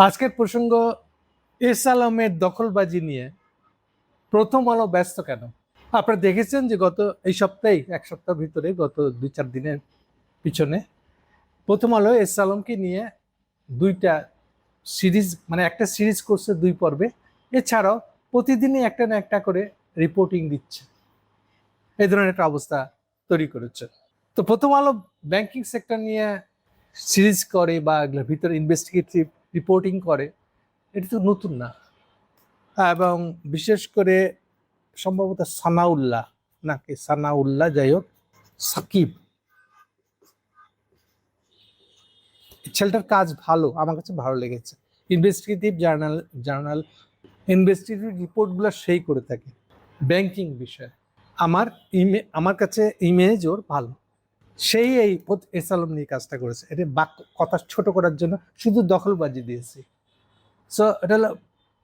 আজকের প্রসঙ্গ এস আলমের দখলবাজি নিয়ে প্রথম আলো ব্যস্ত কেন? আপনারা দেখেছেন যে গত এই সপ্তাহে এক সপ্তাহ ভিতরে গত 2-4 দিনের পিছনে প্রথম আলো এস আলমকে নিয়ে দুইটা সিরিজ মানে একটা সিরিজ করছে 2 পর্বে। এছাড়াও প্রতিদিনই একটা না একটা করে রিপোর্টিং দিচ্ছে। এই ধরনের একটা অবস্থা তৈরি করেছে। তো প্রথম আলো ব্যাংকিং সেক্টর নিয়ে সিরিজ করে বা এগুলোর ভিতরে ইনভেস্টিগেটিভ রিপোর্টিং করে, এটা তো নতুন না। এবং বিশেষ করে সম্ভবত সানাউল্লাহ নাকি সানাউল্লাহ, যাই হোক, সাকিব, ছেলেটার কাজ ভালো, আমার কাছে ভালো লেগেছে। ইনভেস্টিগেটিভ জার্নাল ইনভেস্টিগেটিভ রিপোর্টগুলো সেই করে থাকে ব্যাংকিং বিষয়ে। আমার কাছে ইমেজ ওর ভালো। সেই এই এস আলম নিয়ে কাজটা করেছে। এটা কথা ছোট করার জন্য শুধু দখলবাজি দিয়েছি। সো এটা হলো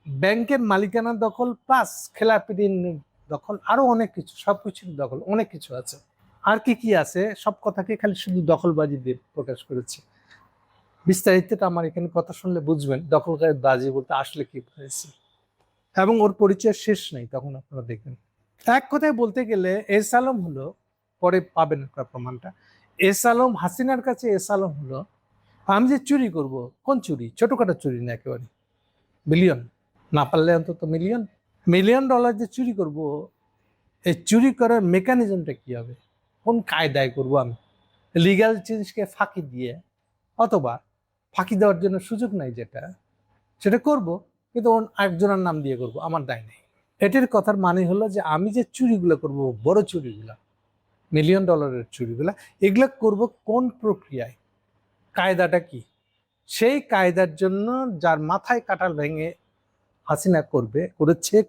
ব্যাংকের মালিকানা দখল প্লাস খেলাপি ঋণ দখল, আরো অনেক কিছু, সবকিছুর দখল, অনেক কিছু আছে। আর কি কি আছে সব কথাকে খালি শুধু দখলবাজি দিয়ে প্রকাশ করেছে। বিস্তারিতটা আমার এখানে কথা শুনলে বুঝবেন দখলকারী বাজি বলতে আসলে কি হয়েছে, এবং ওর পরিচয় শেষ নেই। তখন আপনারা দেখবেন। এক কথায় বলতে গেলে এস আলম হলো, পরে পাবেন আপনার প্রমাণটা, এস আলম হাসিনার কাছে এস আলম হলো আমি যে চুরি করব, কোন চুরি? ছোটখাটো চুরি না, একেবারে বিলিয়ন, না পারলে অন্তত মিলিয়ন মিলিয়ন ডলার যে চুরি করব, এই চুরি করার মেকানিজমটা কি হবে, কোন কায়দায় করব আমি, লিগ্যাল জিনিসকে ফাঁকি দিয়ে, অথবা ফাঁকি দেওয়ার জন্য সুযোগ নাই যেটা, সেটা করব, কিন্তু একজনের নাম দিয়ে করব, আমার দায় নেই। এটির কথার মানে হলো যে আমি যে চুরিগুলো করব, বড় চুরিগুলা, মিলিয়ন ডলারের চুরিগুলা, এগুলো করব কোন প্রক্রিয়ায়, কায়দাটা কি, সেই কায়দার জন্য যার মাথায় কাঁঠাল ভেঙে হাসিনা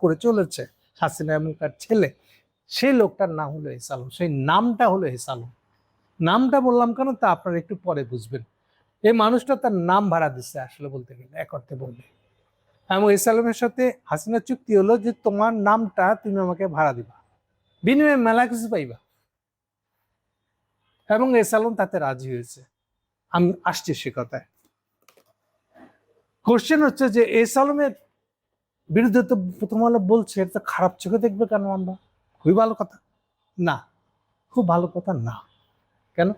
করে চলেছে, হাসিনা এবং তার ছেলে, সেই লোকটার নাম হলো এস আলম, সেই নামটা হলো এস আলম। নামটা বললাম কেন তা আপনারা একটু পরে বুঝবেন। এই মানুষটা তার নাম ভাড়া দিচ্ছে আসলে, বলতে গেলে এক অর্থে বলবে। এবং এস আলমের সাথে হাসিনার চুক্তি হলো যে তোমার নামটা তুমি আমাকে ভাড়া দিবা, বিনিময়ে মেলা কিছু পাইবা, এবং এস আলম তাতে রাজি হয়েছে। আমি আসছি সে কথায়। কোশ্চেন হচ্ছে যে এস আলমের বিরুদ্ধে তো প্রথম আলো বলছে, এটা খারাপ চোখে দেখবে কেন আমরা? খুবই ভালো কথা না, খুব ভালো কথা না। কেন?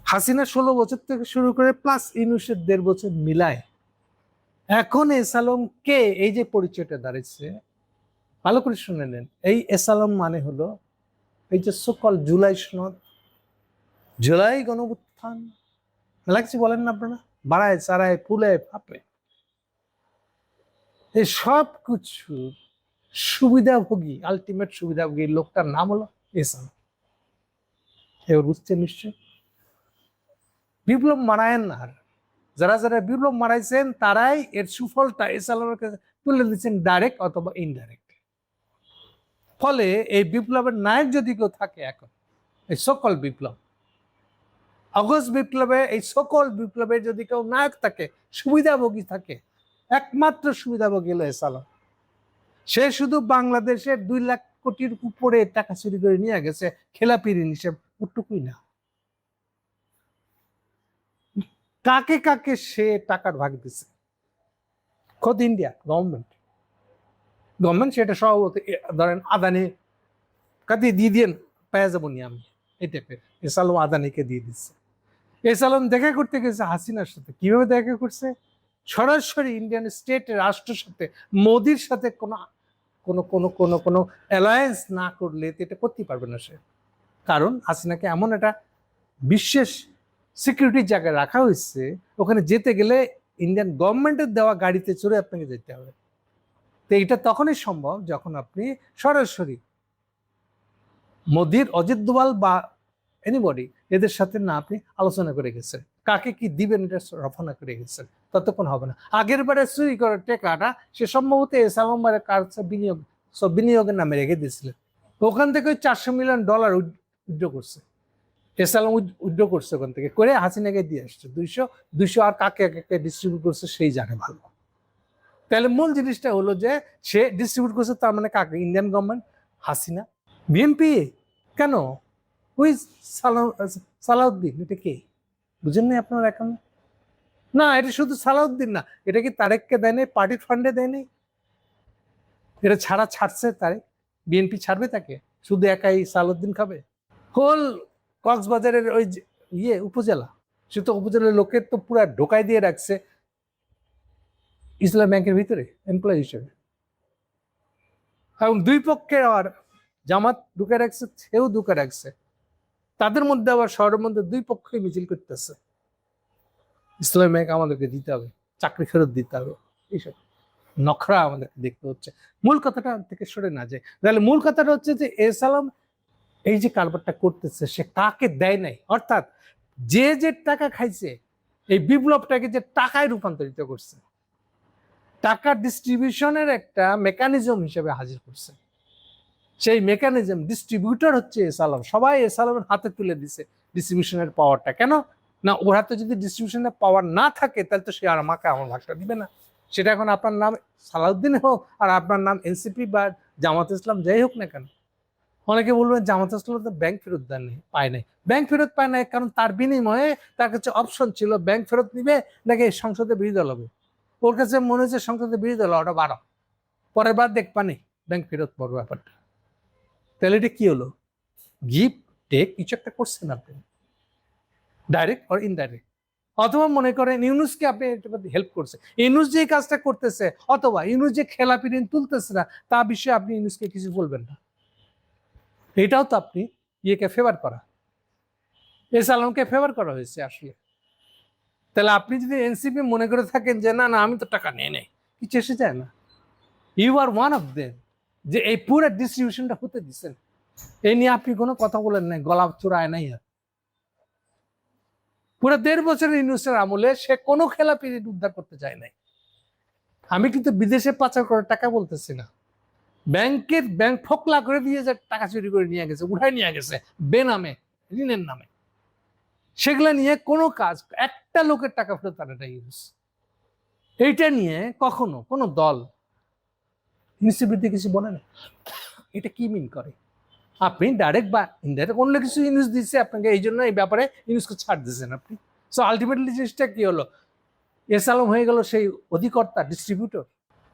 হাসিনা 16 বছর থেকে শুরু করে প্লাস ইউনূসের 1.5 বছর মিলায় এখন এস আলম কে, এই যে পরিচয়টা দাঁড়িয়েছে, ভালো করে শুনে নেন। এই এস আলম মানে হলো এই যে সকল জুলাই সনদ, জুলাই গণঅভ্যুত্থান, লাগছে বলেন না আপনারা, বাড়ায় চারায় ফুলে ফাঁপে, এই সব কিছু সুবিধাভোগী, আলটিমেট সুবিধাভোগী লোকটার নাম হলো এস আলম। এবার বুঝছেন নিশ্চয়। বিপ্লব মারায়েন আর যারা যারা বিপ্লব মারাইছেন তারাই এর সুফলটা এস আলমের কাছে তুলে দিচ্ছেন, ডাইরেক্ট অথবা ইনডাইরেক্ট। ফলে এই বিপ্লবের নায়ক যদি কেউ থাকে এখন, এই সকল বিপ্লব, অগস্ট বিপ্লবে, এই সকল বিপ্লবের যদি কেউ নায়ক থাকে, সুবিধাভোগী থাকে, একমাত্র সুবিধাভোগী হলো এস আলম। সে শুধু বাংলাদেশের 2 লাখ কোটির উপরে টাকা চুরি করে নিয়ে গেছে, খেলাপি ঋণ হিসেবে ওটুকুই না, কাকে কাকে সে টাকার ভাগ দিচ্ছে, খোদ ইন্ডিয়া গভর্নমেন্ট সেটা সভাপতি, ধরেন আদানি কাকে দিয়ে দিয়েন পেয়ে যাবো নি আমি, এই টাইপের। এস আলম আদানিকে দিয়ে দিচ্ছে। এস আলম দেখা করতে গেছে হাসিনার সাথে, কিভাবে দেখা করছে? সরাসরি ইন্ডিয়ান স্টেটের রাষ্ট্রের সাথে, মোদির সাথে কোনো কোনো কোনো কোনো কোনো অ্যালায়েন্স না করলে এটা করতে পারবে না সে। কারণ হাসিনাকে এমন একটা বিশেষ সিকিউরিটির জায়গায় রাখা হয়েছে, ওখানে যেতে গেলে ইন্ডিয়ান গভর্নমেন্টের দেওয়া গাড়িতে চড়ে আপনাকে যেতে হবে। তো এটা তখনই সম্ভব যখন আপনি সরাসরি মোদির, অজিত দোভাল বা এনিবডি, এদের সাথে না আপনি আলোচনা করে গেছেন, কাকে কি দিবেন এটা রফনা করে গেছেন, ততক্ষণ হবে না। আগের বারে চুরি করার টেকাটা সে সম্ভবত এস আলমের কাছে বিনিয়োগের নামে রেখে দিয়েছিলেন। ওখান থেকে $400 মিলিয়ন উইথড্র করছে এস আলম, উইথড্র করছে ওখান থেকে করে হাসিনাকে দিয়ে আসছে 200 আর কাকে কাকে ডিস্ট্রিবিউট করছে সেই জানে ভালো। তাহলে মূল জিনিসটা হলো যে সে ডিস্ট্রিবিউট করছে, তার মানে কাকে? Indian government, Hasina, BNP. কেন? ওই সালাউদ্দিন, এটা কে বুঝেন না আপনারা এখন? না, এটা শুধু সালাউদ্দিন না, এটা কি তারেককে দেয়নি, পার্টির ফান্ডে দেয়নি? এটা ছাড়ছে তারেক? বিএনপি ছাড়বে তাকে? শুধু একাই সালাউদ্দিন খাবে? হোল কক্সবাজারের ওই উপজেলা, সে তো উপজেলার লোকের তো পুরা ঢোকাই দিয়ে রাখছে ইসলাম ব্যাংকের ভিতরে এমপ্লয়ি হিসেবে, এবং দুই পক্ষের আর জামাত ঢুকে রাখছে, সেও ঢুকে রাখছে। তাদের মধ্যে আবার শহরের মধ্যে দুই পক্ষই মিছিল করতেছে, ইসলাম ব্যাংক আমাদেরকে দিতে হবে, চাকরি ফেরত দিতে হবে, এইসব নখরা আমাদেরকে দেখতে হচ্ছে। মূল কথাটা থেকে সরে না যায়, তাহলে মূল কথাটা হচ্ছে যে এসালাম এই যে কারবারটা করতেছে সে কাকে দেয় নাই, অর্থাৎ যে টাকা খাইছে এই বিপ্লবটাকে যে টাকায় রূপান্তরিত করছে, টাকা ডিস্ট্রিবিউশনের একটা মেকানিজম হিসেবে হাজির করছে। সেই মেকানিজম ডিস্ট্রিবিউটর হচ্ছে এসালাম, সবাই এসালামের হাতে তুলে দিছে ডিস্ট্রিবিউশনের পাওয়ারটা। কেন না, ওর হাতে যদি ডিস্ট্রিবিউশনের পাওয়ার না থাকে তাহলে তো সে আর আমাকে আমার ভাগটা দিবে না। সেটা এখন আপনার নাম সালাউদ্দিন হোক আর আপনার নাম এনসিপি বা জামাত ইসলাম যাই হোক না কেন। অনেকে বলবেন জামাত ইসলাম তো ব্যাংক ফেরত দেন নাই, পায় নাই। ব্যাংক ফেরত পায় নাই কারণ তার বিনিময়ে তার কাছে অপশন ছিল ব্যাংক ফেরত নিবে নাকি সংসদে বিরোধী দল হবে। ওর কাছে মনে হচ্ছে সংসদে বিরোধী দল ওটা 12, পরের বার দেখবানি ব্যাংক ফেরত পড়ো ব্যাপারটা। তাহলে এটা কি হলো? গিভ টেক কিছু একটা করছেন আপনি, ডাইরেক্ট অর ইনডাইরেক্ট। অথবা মনে করেন ইউনুসকে আপনি হেল্প করছে, ইউনুস যে কাজটা করতেছে অথবা ইউনুস যে খেলাপি ঋণ তুলতেছে না তা বিষয়ে আপনি ইউনুসকে কিছু বলবেন না, এটাও তো আপনি ইয়েকে ফেভার করা, এসালামকে ফেভার করা হয়েছে আসলে। তাহলে আপনি যদি এনসিপি মনে করে থাকেন যে না না আমি তো টাকা নিয়ে নেই, কিছু এসে যায় না, you are one of them, যে এই পুরো ডিস্ট্রিবিউশনটা হতে দিচ্ছেন, এই নিয়ে আপনি কোনো কথা বলেন নাই, গলা চূড়ায় নাই। আর পুরো 1.5 বছরের ইউনুসের আমলে সে কোনো খেলাপি ঋণ উদ্ধার করতে চায় নাই। আমি কিন্তু বিদেশে পাচার করার টাকা বলতেছি না, ব্যাংক ফোকলা করে দিয়ে যে টাকা চুরি করে নিয়ে গেছে, উঠায় নিয়ে গেছে বেনামে, ঋণের নামে, সেগুলো নিয়ে কোনো কাজ, একটা লোকের টাকা ফেরত পারে না ইউনুস। এইটা নিয়ে কখনো কোনো দল ইউনিসের কিছু বলে না। এটা কি মিন করে? আপনি ডাইরেক্ট বা ইনডাইরেক্ট অন্য কিছু ইউনুস দিচ্ছে আপনাকে, এই জন্য এই ব্যাপারে ইউনুসকে ছাড় দিচ্ছেন আপনি। সো আলটিমেটলি জিনিসটা কি হলো? এসালাম হয়ে গেল সেই অধিকর্তা, ডিস্ট্রিবিউটর,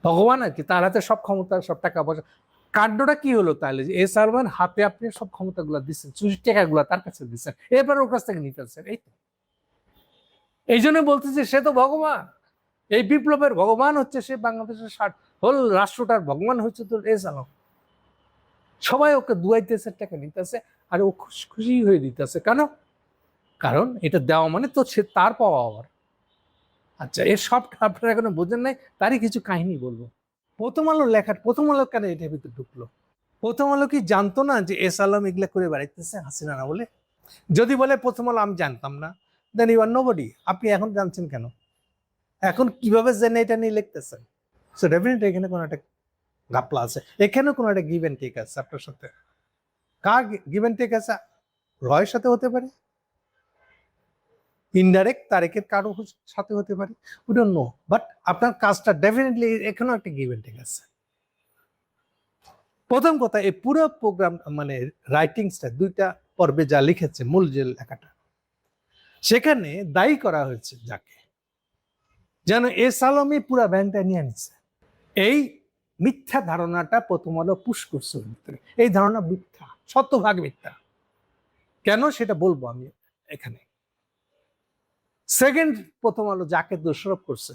ভগবান আর কি, তার হাতে সব ক্ষমতা, সব টাকা পয়সা। কাণ্ডটা কি হলো তাহলে? যে এসালামের হাতে আপনি সব ক্ষমতাগুলো দিচ্ছেন, চুরির টাকাগুলো তার কাছে দিচ্ছেন, এরপর ওর কাছ থেকে নিতেছেন। এই জন্য বলতেছে সে তো ভগবান, এই বিপ্লবের ভগবান হচ্ছে সে, বাংলাদেশের হোল রাষ্ট্রটার ভগবান হচ্ছে তো এসালাম। সবাই ওকে দুয়াইতেছে, টাকা নিতেছে, আর ও খুশি হয়ে দিতেছে। কেন? কারণ এটা দেওয়া মানে তো সে তার পাওয়া আবার। আচ্ছা, এর সব আপনারা এখনো বোঝেন নাই, তারই কিছু কাহিনী বলবো। প্রথম আলো লেখার, প্রথম আলো কেন এটার ভিতরে ঢুকলো? প্রথম আলো কি জানতো না যে এসালাম এগুলা করে বেড়াইতেছে হাসিনা না বলে? যদি বলে প্রথম আলো আমি জানতাম না, দেন ইউ আর নোবডি। আপনি এখন জানছেন কেন? এখন কিভাবে জেনে এটা নিয়ে লিখতেছেন? সো ডেফিনেটলি এখানে কোনো একটা ঘাপলা আছে, এখানে কোনো একটা গিভ অ্যান্ড টেক আছে আপনার সাথে। কার গিভ অ্যান্ড টেক আছে? রয়ের সাথে হতে পারে, ইনডাইরেক্ট তারেকের কারো সাথে হতে পারে, উই ডোন্ট নো, বাট আপনার কাজটা ডেফিনেটলি এখানেও একটা গিভ অ্যান্ড টেক আছে। প্রথম কথা, এই পুরো প্রোগ্রাম মানে রাইটিংসটা 2টা পর্বে যা লিখেছে, মূল যে লেখাটা, সেখানে দায়ী করা হয়েছে যাকে, যেন এসালামই পুরা ব্যাংকটা নিয়ে নিচ্ছে। এই মিথ্যা ধারণাটা প্রথম আলো পুশ করছে ওর ভিতরে। এই ধারণা মিথ্যা, শতভাগ মিথ্যা। কেন সেটা বলবো আমি এখানে। সেকেন্ড, প্রথম আলো যাকে দোষারোপ করছে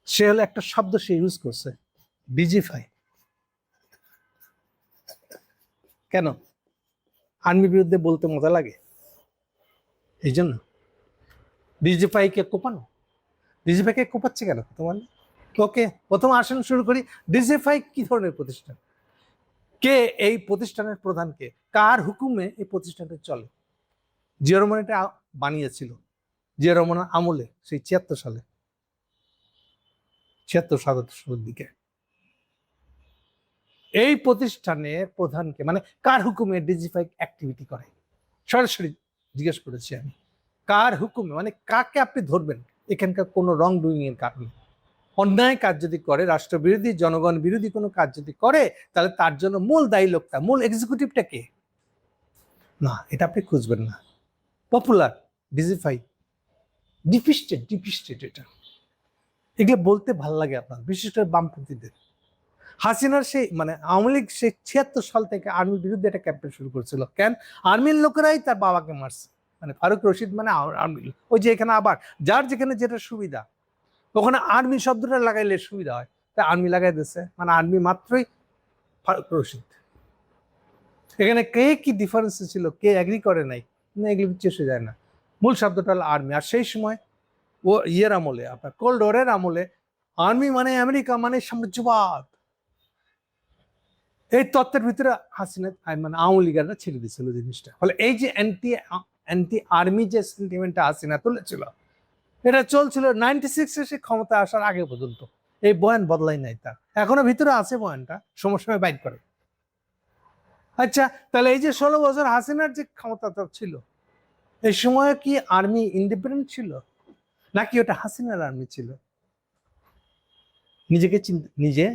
সে হলো একটা শব্দ সে ইউজ করছে, ডিজিফাই। কেন? আর্মির বিরুদ্ধে বলতে মজা লাগে, এই জন্য ডিজিফাইকে কোপানো। ডিজিফাইকে কোপাচ্ছে কেন তোমার? ওকে, প্রথম আসন শুরু করি। ডিজিফাই কি ধরনের প্রতিষ্ঠান? কে এই প্রতিষ্ঠানের প্রধান? কে, কার হুকুমে এই প্রতিষ্ঠানটা চলে? জিয়া রহমান এটা বানিয়েছিল, জিয়া রহমানের আমলে, সেই 76 সালে, 76-77 দিকে। এই প্রতিষ্ঠানের প্রধানকে, মানে কার হুকুমে ডিজিফাই অ্যাক্টিভিটি করে? সরাসরি জিজ্ঞেস করেছি আমি, কার হুকুমে, মানে কাকে আপনি ধরবেন এখানকার কোনো রং ডুইং এর কারণে? অন্যায় কাজ যদি করে, রাষ্ট্রবিরোধী, জনগণ বিরোধী কোনো কাজ যদি করে, তাহলে তার জন্য মূল দায়ী লোকটা, মূল এক্সিকিউটিভটা কে? না, এটা আপনি খুঁজবেন না। পপুলার ডিজিফাই, ডিপিস্টেড এটা, এগুলো বলতে ভাল লাগে আপনার, বিশেষ করে বামপন্থীদের। হাসিনার সেই মানে আওয়ামী লীগ সে 76 সাল থেকে আর্মির বিরুদ্ধে একটা ক্যাম্পেইন শুরু করেছিল। কেন? আর্মির লোকেরাই তার বাবাকে মারছে, মানে ফারুক রশিদ মানে আর্মি। ওই যে এখানে আবার যার যেখানে যেটা সুবিধা, ওখানে আর্মি শব্দটা লাগাইলে সুবিধা হয়, তাই আর্মি লাগাই দিচ্ছে, মানে আর্মি মাত্রই ফারুক রশিদ। এখানে কে কি ডিফারেন্স ছিল, কে অ্যাগ্রি করে নাই, এগুলো চেষে যায় না, মূল শব্দটা হলো আর্মি। আর সেই সময় ও ইয়ের আমলে, আপনার কোল্ড ওয়ারের আমলে আর্মি মানে আমেরিকা মানে সাম্রাজ্যবাদ, এই তত্ত্বের ভিতরে হাসিনা মানে আওয়ামী লীগাররা ছেড়ে দিয়েছিল জিনিসটা। ফলে এই যে অ্যান্টি আর্মি যে সেন্টিমেন্টটা হাসিনা তুলেছিল, এটা চলছিল 96-এ সে ক্ষমতা আসার আগে পর্যন্ত। এই বয়ান বদলাই নাই তার, এখনো ভিতরে আছে বয়ানটা, সময় সময় বাইট করে। আচ্ছা, তাহলে এই যে 16 বছর হাসিনার যে ক্ষমতাটা ছিল, এই সময় কি আর্মি ইন্ডিপেন্ডেন্ট ছিল, নাকি ওটা হাসিনার আর্মি ছিল? নিজেকে নিজে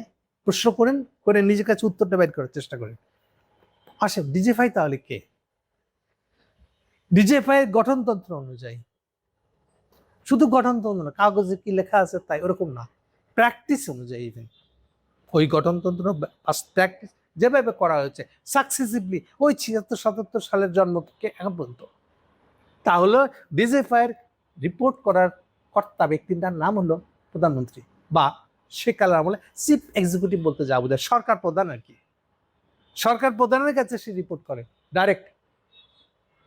প্রশ্ন করেন, করে নিজের কাছে উত্তরটা বের করার চেষ্টা করেন। আসে ডিজিএফআই তাহলে কে? ডিজিএফআই এর গঠনতন্ত্র অনুযায়ী, শুধু গঠনতন্ত্র না, কাগজে কি লেখা আছে তাই ওরকম না, প্র্যাকটিস অনুযায়ী ইভেন ওই গঠনতন্ত্র প্র্যাকটিস যেভাবে করা হয়েছে সাকসেসিভলি ওই 76-77 সালের জন্ম থেকে এখন পর্যন্ত, তাহলে ডিজিএফআই এর রিপোর্ট করার কর্তা ব্যক্তিটার নাম হলো প্রধানমন্ত্রী, বা সেকালের আমলে চিফ এক্সিকিউটিভ বলতে যা বোঝায়, সরকার প্রধান আর কি। সরকার প্রধানের কাছে সে রিপোর্ট করে ডাইরেক্ট,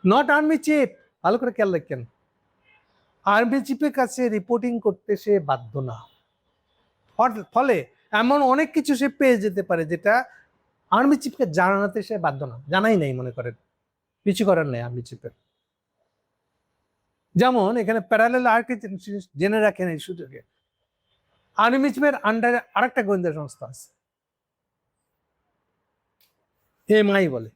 নট আর্মি চিফ। ভালো করে খেয়াল রাখেন, আর্মি চিফের কাছে রিপোর্টিং করতে সে বাধ্য না। ফলে এমন অনেক কিছু সে পেয়ে যেতে পারে যেটা আর্মি চিফকে জানাতে সে বাধ্য না, জানাই নাই মনে করেন, কিছু করার নেই আর্মি চিফের। যেমন এখানে প্যারালাল আরেকটা জিনিস জেনে রাখেন এই সুযোগে, আর্মি চিফের আন্ডারে আরেকটা গোয়েন্দা সংস্থা আছে, এমআই বলে,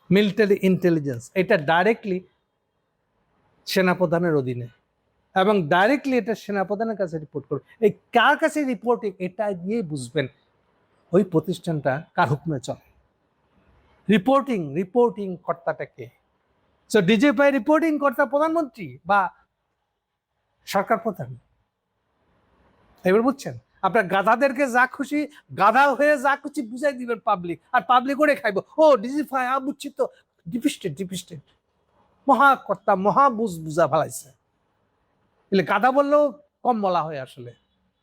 মিলিটারি ইন্টেলিজেন্স। এটা ডাইরেক্টলি সেনাপ্রধানের অধীনে, এবং ডাইরেক্টলি এটা সেনাপ্রধানের কাছে রিপোর্ট করবে। এই কার কাছে রিপোর্টিং, এটা দিয়ে বুঝবেন ওই প্রতিষ্ঠানটা কার হুকুমে চলে। রিপোর্টিং কর্তাটা কে? সো ডিজিএফআই রিপোর্টিং কর্তা প্রধানমন্ত্রী বা সরকার প্রধান। এবার বুঝছেন? আপনার গাধাদেরকে যা খুশি গাধা হয়ে যা খুশি বুঝাই দিবেন পাবলিক, আর পাবলিক করে খাইব, ও ডিজিএফআই বুঝছি তো, ডিপিস্টেড মহাকর্তা বুঝা ফেলাইছে। এলে গাধা বললেও কম বলা হয়, আসলে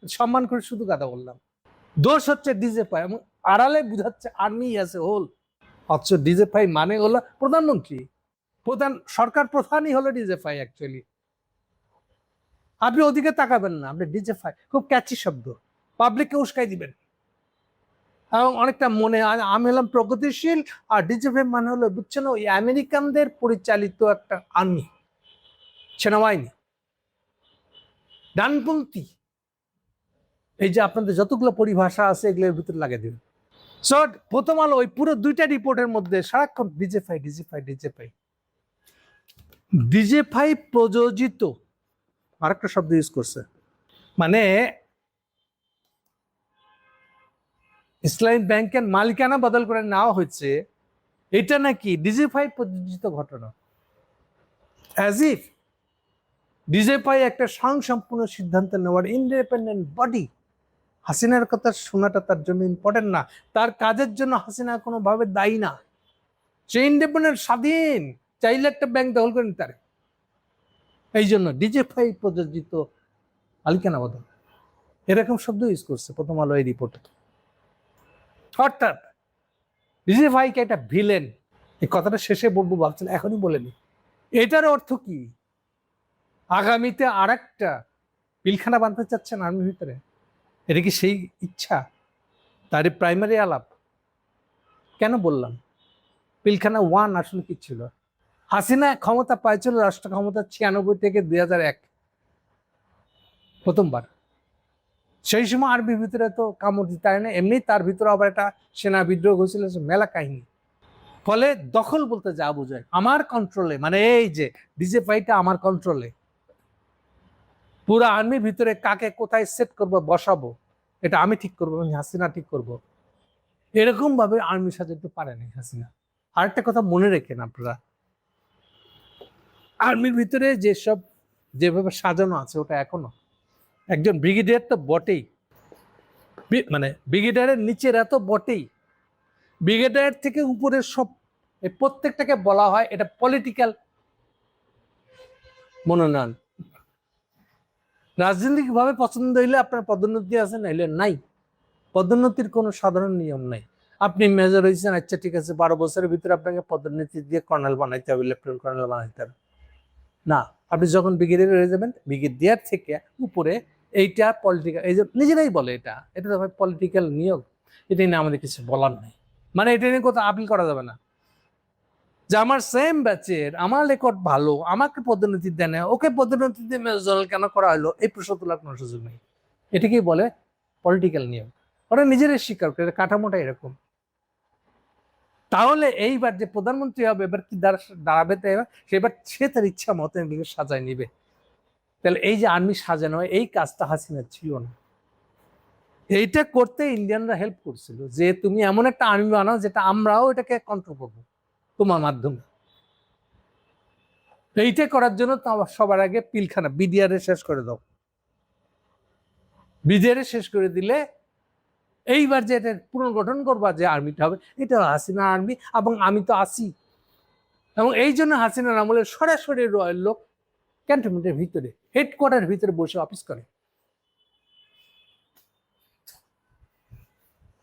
সম্মান করে শুধু গাধা বললাম। দোষ হচ্ছে ডিজিএফআই, এবং আড়ালে বুঝাচ্ছে আর্মি আছে হোল, অথচ ডিজিএফআই মানে হলো প্রধানমন্ত্রী, সরকার প্রধানই হলো ডিজিএফআই অ্যাকচুয়ালি। আপনি ওদিকে তাকাবেন না, আপনি ডিজিএফআই খুব ক্যাচি শব্দ, পাবলিককে উস্কাই দিবেন, এবং অনেকটা মনে আমি হলাম প্রগতিশীল, আর ডিজিএফআই মানে হলো বুঝছেন ওই আমেরিকানদের পরিচালিত একটা আর্মি, সেনাবাহিনী, ডানপন্থী। এই যে আপনাদের যতগুলো পরিভাষা আছে এগুলোর ভিতরে লাগিয়ে দেবেন। সো প্রথম আলো ওই পুরো দুইটা রিপোর্টের মধ্যে সারাক্ষণ ডিজিএফআই প্রযোজিত আরেকটা শব্দ ইউজ করছে, মানে ইসলামিক ব্যাংকের মালিকানা বদল করে নেওয়া হয়েছে, এটা নাকি ডিজিএফআই প্রযোজিত ঘটনা, অ্যাজ ইফ ডিজিএফআই একটা স্বয়ংসম্পূর্ণ সিদ্ধান্ত নেওয়ার ইন্ডিপেন্ডেন্ট বডি। হাসিনার কথা শোনাটা তার জন্য ইম্পর্টেন্ট না, তার কাজের জন্য হাসিনা কোনোভাবে দায়ী না, সে ইন্ডিপেন্ডেন্ট, স্বাধীন, চাইলে একটা ব্যাংক দখল করে নিতে পারে। এই জন্য ডিজিএফআই প্রযোজিত মালিকানা বদল, এরকম শব্দ ইউজ করছে প্রথম আলো এই রিপোর্টে। অর্থাৎ ডিজিএফআইকে একটা ভিলেন, এই কথাটা শেষে বলবো ভাবছিলাম, এখনই বলেনি। এটার অর্থ কি? আগামীতে আর একটা পিলখানা বাঁধতে চাচ্ছেন আর্মির ভিতরে? এটা কি সেই ইচ্ছা? তারই প্রাইমারি আলাপ। কেন বললাম পিলখানা 1 আসলে কি ছিল? হাসিনা ক্ষমতা পাইছিল রাষ্ট্র ক্ষমতা 96 থেকে 2001 প্রথমবার। সেই সময় আর্মির ভিতরে তো কামড় দিতে হয় না, এমনি তার ভিতরে আবার একটা সেনা বিদ্রোহ হয়েছিল, মেলা কাহিনী। ফলে দখল বলতে যা বোঝায় আমার কন্ট্রোলে, মানে এই যে ডিজিএফআইটা আমার কন্ট্রোলে, পুরো আর্মির ভিতরে কাকে কোথায় সেট করবো বসাবো এটা আমি ঠিক করবো, হাসিনা ঠিক করবো, এরকম ভাবে আর্মি সাজাতে পারেনি হাসিনা। আরেকটা কথা মনে রেখেন আপনারা, আর্মির ভিতরে যেসব যেভাবে সাজানো আছে ওটা এখনো একজন ব্রিগেডিয়ার তো বটেই, মানে ব্রিগেডিয়ারের নিচের এত বটেই, ব্রিগেডিয়ার থেকে উপরের সব এই প্রত্যেকটাকে বলা হয় এটা পলিটিক্যাল মনোনয়ন। রাজনৈতিকভাবে পছন্দ হইলে আপনার পদোন্নতি আছে, নাইলে নাই। পদোন্নতির কোনো সাধারণ নিয়ম নাই। আপনি মেজর হয়েছেন, আচ্ছা ঠিক আছে, 12 বছরের ভিতরে আপনাকে পদোন্নতি দিয়ে কর্নেল বানাইতে হবে, লেফটেন্যান্ট কর্নেল বানাইতে হবে না। আপনি যখন ব্রিগেডিয়ার হয়ে যাবেন, ব্রিগেডিয়ার থেকে উপরে এইটা পলিটিক্যাল, এই যে নিজেরাই বলে এটা এটা তো ভাই পলিটিক্যাল নিয়োগ, এটা নিয়ে আমাদের কিছু বলার নাই। মানে এটা নিয়ে কোথাও আপিল করা যাবে না যে আমার সেম ব্যাচের, আমার রেকর্ড ভালো, আমাকে পদোন্নতি দেয় না, ওকে পদোন্নতি দিয়ে মেজর জেনারেল কেন করা হলো, এই প্রশ্ন তোলার কোনো সুযোগ নেই। এটাকেই বলে পলিটিক্যাল নিয়ম। ওরা নিজেরাই স্বীকার করে, কাঠামোটা এরকম। তাহলে এইবার যে প্রধানমন্ত্রী হবে, এবার কি দাঁড়াবে, সেবার সে তার ইচ্ছা মতো এগুলো সাজায় নিবে। তাহলে এই যে আর্মি সাজানো, এই কাজটা হাসিনার ছিল না। এইটা করতে ইন্ডিয়ানরা হেল্প করছিল, যে তুমি এমন একটা আর্মি বানাও যেটা আমরাও এটাকে কন্ট্রোল করবো তোমার মাধ্যমে। এইটা করার জন্য সবার আগে পিলখানা বিডিআর শেষ করে দাও। বিডিআর শেষ করে দিলে এইবার যে এটা পুনর্গঠন করবা যে আর্মিটা হবে, এটা হাসিনা আর্মি, এবং আমি তো আসি। এবং এই জন্য হাসিনার আমলের সরাসরি রয়ের লোক ক্যান্টনমেন্টের ভিতরে, হেডকোয়ার্টারের ভিতরে বসে অফিস করে।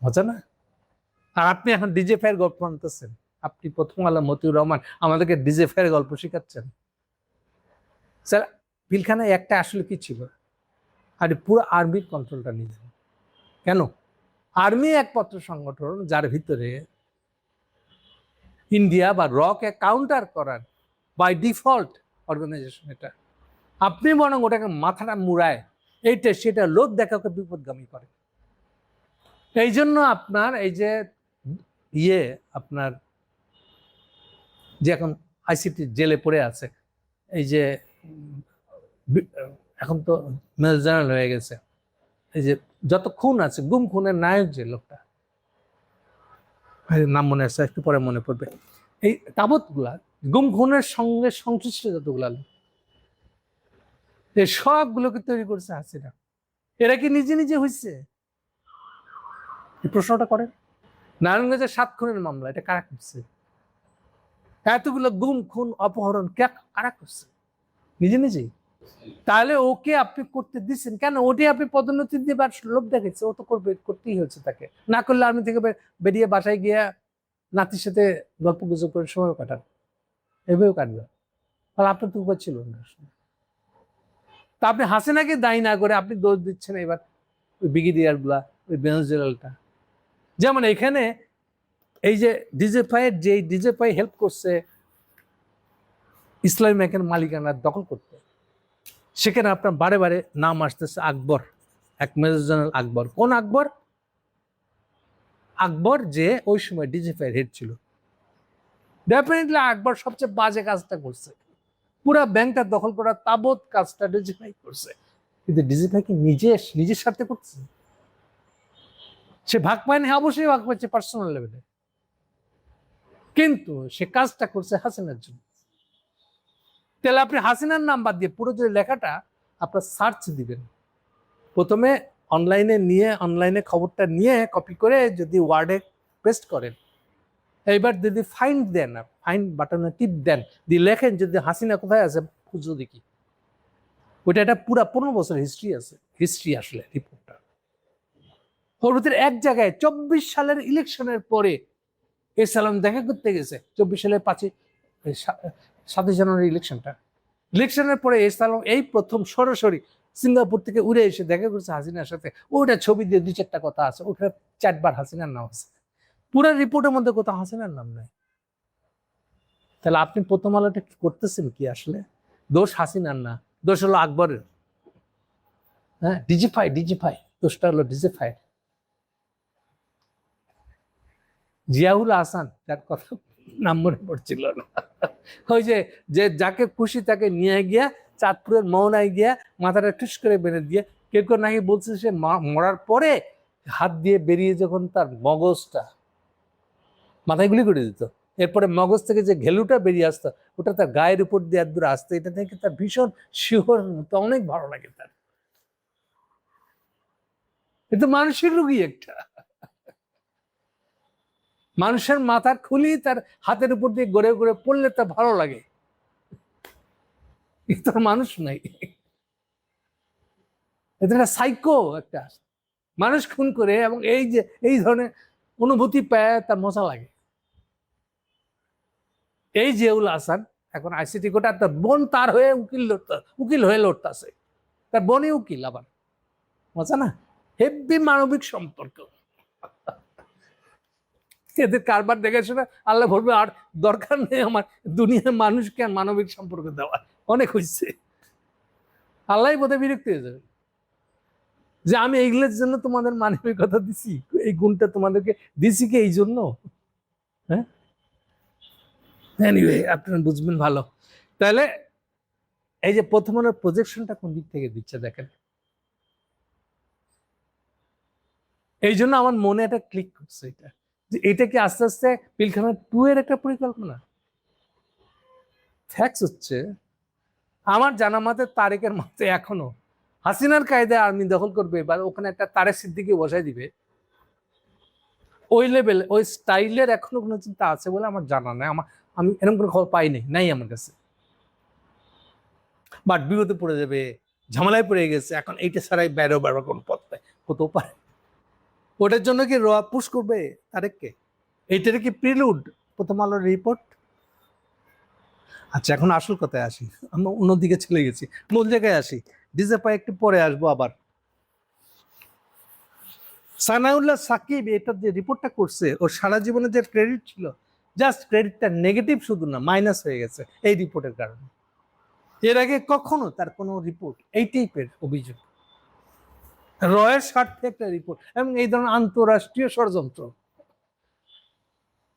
মজা না? আর আপনি এখন ডিজে ফায়ার গল্প আনতেছেন। আপনি প্রথম আলো মতিউর রহমান আমাদেরকে ডিজে ফায়ার গল্প শেখাচ্ছেন। স্যার, পিলখানায় একটা আসলে কি ছিল, আর পুরো আর্মির কন্ট্রোলটা নিলেন কেন? আর্মি একমাত্র সংগঠন যার ভিতরে ইন্ডিয়া বা রকে কাউন্টার করার বাই ডিফল্ট অর্গানাইজেশন এটা। আপনি বরং ওটাকে মাথাটা মুড়ায় এইটা সেটা লোক দেখাকে বিপদগামী করে। এই জন্য আপনার এই যে আপনার যে এখন আইসিটি জেলে পড়ে আছে, এই যে এখন তো মেজর জেনারেল হয়ে গেছে, এই যে যত খুন আছে, গুম খুনের নায়ক যে লোকটা, নাম মনে আছে, একটু পরে মনে পড়বে, এই তাবৎগুলা গুম খুনের সঙ্গে সংশ্লিষ্ট যতগুলা লোক, এই সবগুলোকে তৈরি করছে হাসিনা। এরা কি নিজে নিজে হয়েছে? এই প্রশ্নটা করেন। নারায়ণগঞ্জের 7 খুনের মামলা, এটা কারা করছে? এতগুলো গুম খুন অপহরণ কারা করছে? নিজে নিজেই। তাহলে ওকে আপনি করতে দিচ্ছেন কেন? ওটি আপনি পদোন্নতি দিয়ে লোক দেখেছে, ও তো করবে, করতেই হচ্ছে তাকে। না করলে আর্মি থেকে বেরিয়ে বাসায় গিয়ে নাতির সাথে গল্প গুজব করে সময় কাটান, এভাবেও কাটবে। তাহলে আপনার তো উপায় ছিল না। তা আপনি হাসিনাকে দায়ী না করে আপনি দোষ দিচ্ছেন এবার ওই ব্রিগেডিয়ার গুলা, ওই জেনারেলটা। যেমন এখানে এই যে ডিজেফাই হেল্প করছে ইসলামী ব্যাংকের মালিকানা দখল করতে, সেখানে আপনার বারে বারে নাম আসতেছে আকবর, এক মেজর জেনারেল আকবর। কোন আকবর? আকবর যে ওই সময় ডিজিফাইয়ের হেড ছিল। ডেফিনেটলি আকবর সবচেয়ে বাজে কাজটা করছে, পুরা ব্যাংকটা দখল করার তাবৎ কাজটা ডিজিফাই করছে। কিন্তু ডিজিফাই কি নিজের স্বার্থে করছে? সে ভাগ পায়নি, অবশ্যই ভাগ পাচ্ছে পার্সোনাল লেভেলে, কিন্তু সে কাজটা করছে হাসিনার জন্য। তাহলে আপনি হাসিনার নাম বাদ দিয়ে পুরো যে লেখাটা আপনার সার্চ দিবেন, প্রথমে অনলাইনে খবরটা নিয়ে কপি করে যদি ওয়ার্ডে পেস্ট করেন, এইবার যদি ফাইন্ড দেন, ফাইন্ড বাটনে টিপ দেন, দিয়ে লেখেন যদি হাসিনা কোথায় আছে খুঁজো দেখি, ওইটা একটা পুরা 15 বছর হিস্ট্রি আসলে রিপোর্টটা। ওর ভিতরে এক জায়গায় 24 সালের ইলেকশনের পরে সালাম দেখা করতে গেছে, 24 সালের 7 জানুয়ারি ইলেকশনের পরে সালাম এই প্রথম সরাসরি সিঙ্গাপুর থেকে উড়ে এসে দেখা করছে হাসিনার সাথে। ওটা ছবি দিয়ে 2-4টা কথা আছে, ওটা 4 বার হাসিনার নাম আছে, পুরো রিপোর্টের মধ্যে কোথাও হাসিনার নাম নাই। তাহলে আপনি প্রথম আলোটা কি করতেছেন কি আসলে? দোষ হাসিনার না, দোষ হলো আকবরের। হ্যাঁ, ডিজিফাই দোষটা হলো ডিজিফাই। জিয়াউল হাসান, যার কথা নাম মনে পড়ছিল না, ওই যে যাকে খুশি তাকে নিয়ে গিয়া চাঁদপুরের মৌনায় গিয়া মাথাটা টুস করে বেঁধে দিয়ে, কেউ কেউ নাকি বলছে সে মরার পরে হাত দিয়ে বেরিয়ে যখন তার মগজটা মাথায় গুলি করে দিত, এরপরে মগজ থেকে যে ঘেলুটা বেরিয়ে আসতো ওটা তার গায়ের উপর দিয়ে দূর আসতো, এটা থেকে তার ভীষণ শিহরণ হতো, অনেক ভালো লাগে তার। এটা মানুষের রোগী একটা, মানুষের মাথার খুলি তার হাতের উপর দিয়ে গড়ে গড়ে পড়লে তার ভালো লাগে, এটা মানুষ নাই, এটা একটা সাইকো একটা মানুষ খুন করে, এবং এই যে এই ধরনের অনুভূতি পায় তার মজা লাগে। এই জিয়াউল হাসান এখন আইসিটি কোটা, তার বোন তার হয়ে উকিল হয়ে লড়তেছে, তার বোনই উকিল, আবার মজা না, হেব্বি মানবিক সম্পর্ক। এদের কারবার দেখে শোনা আল্লাহ বলবে আর দরকার নেই আমার দুনিয়ার মানুষকে আর মানবিক সম্পর্ক দেওয়া, অনেক হয়েছে। আল্লাহ বোধহয় বিরক্ত হয়ে যাবে যে আমি এইগুলোর জন্য তোমাদের মানবিকতা দিছি, এই গুণটা তোমাদেরকে দিছি কি এই জন্য? হ্যাঁ, এনিওয়ে আপনারা বুঝবেন ভালো। তাহলে এই যে প্রথম আলোর প্রজেকশনটা কোন দিক থেকে দিচ্ছে দেখেন, এই জন্য আমার মনে একটা ক্লিক করছে এটা, যে এটা কি আস্তে আস্তে পিলখানা 2 এর একটা পরিকল্পনা? ফ্যাক্স হচ্ছে আমার জানা মতে তারেকের মতে এখনো হাসিনার কায়দায় আর্মি দখল করবে বা ওখানে একটা তারেক সিদ্দিকী বসাই দিবে, ওই লেভেল ওই স্টাইলের এখনো কোনো চিন্তা আছে বলে আমার জানা নাই, আমি এরকম কোনো খবর পাইনি, নাই আমার কাছে। বাট বিপদে পড়ে যাবে, ঝামেলায় পড়ে গেছে, এখন এইটা ছাড়াই বেরো কোন পথ পায়, হতেও পারে। ওটার জন্য কি রোয়া পুশ করবে তারেককে? এইটার কি প্রিলুড প্রথম আলোর রিপোর্ট? আচ্ছা, এখন আসল কথায় আসি, আমরা অন্যদিকে চলে গেছি, মূল জায়গায় আসি, ডিজেপাই একটু পরে আসবো আবার। সানাউল্লাহ সাকিব এটা যে রিপোর্টটা করছে, ওর সারা জীবনে যে ক্রেডিট ছিল, জাস্ট ক্রেডিটটা নেগেটিভ শুধু না, মাইনাস হয়ে গেছে এই রিপোর্টের কারণে। এর আগে কখনো তার কোনো রিপোর্ট এই টাইপের অভিযোগ, রয়ের স্বার্থে একটা রিপোর্ট, এবং এই ধরনের আন্তঃরাষ্ট্রীয় ষড়যন্ত্র,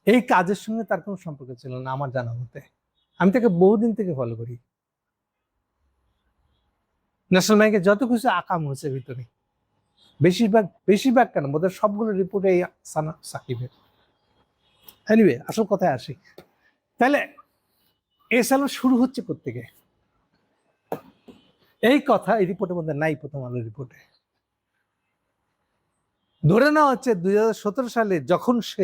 এই কাজের সঙ্গে তার কোনো সম্পর্ক ছিল না আমার জানা মতে। আমি তাকে বহুদিন থেকে ফলো করি, ন্যাশনাল ব্যাংকে যত কিছু আকাম হয়েছে ভিতরে, বেশিরভাগ কেন বোধহয় সবগুলো রিপোর্টে এই সাকিবের। এনিওয়ে আসল কথায় আসি, তাহলে এই সাল শুরু হচ্ছে কোত্থেকে? এই কথা এই রিপোর্টের মধ্যে নাই, প্রথম আলোর রিপোর্টে। ধরে নেওয়া হচ্ছে 2017 সালে যখন সে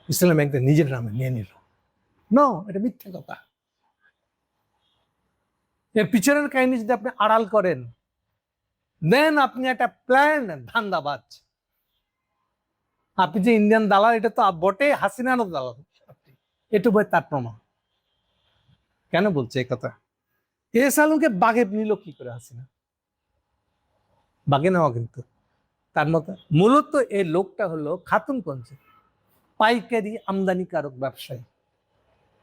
ইসলামী ব্যাংকটা নিজের নামে নিয়ে নিল, নো, এটা মিথ্যা কথা। এর পিছনের কাহিনী যদি আপনি আড়াল করেন, দেন আপনি একটা প্ল্যান ধান্দাবাজ। আপনি যে ইন্ডিয়ান দালাল, এটা তো বটে, হাসিনারও দালাল, এটু ভাই তার প্রমাণ। কেন বলছে এই কথা? এস আলমকে বাগে নিল কি করে হাসিনা? বাগে নেওয়া কিন্তু তার মতো, মূলত এই লোকটা হলো খাতুনগঞ্জে পাইকারি আমদানিকারক ব্যবসায়ী,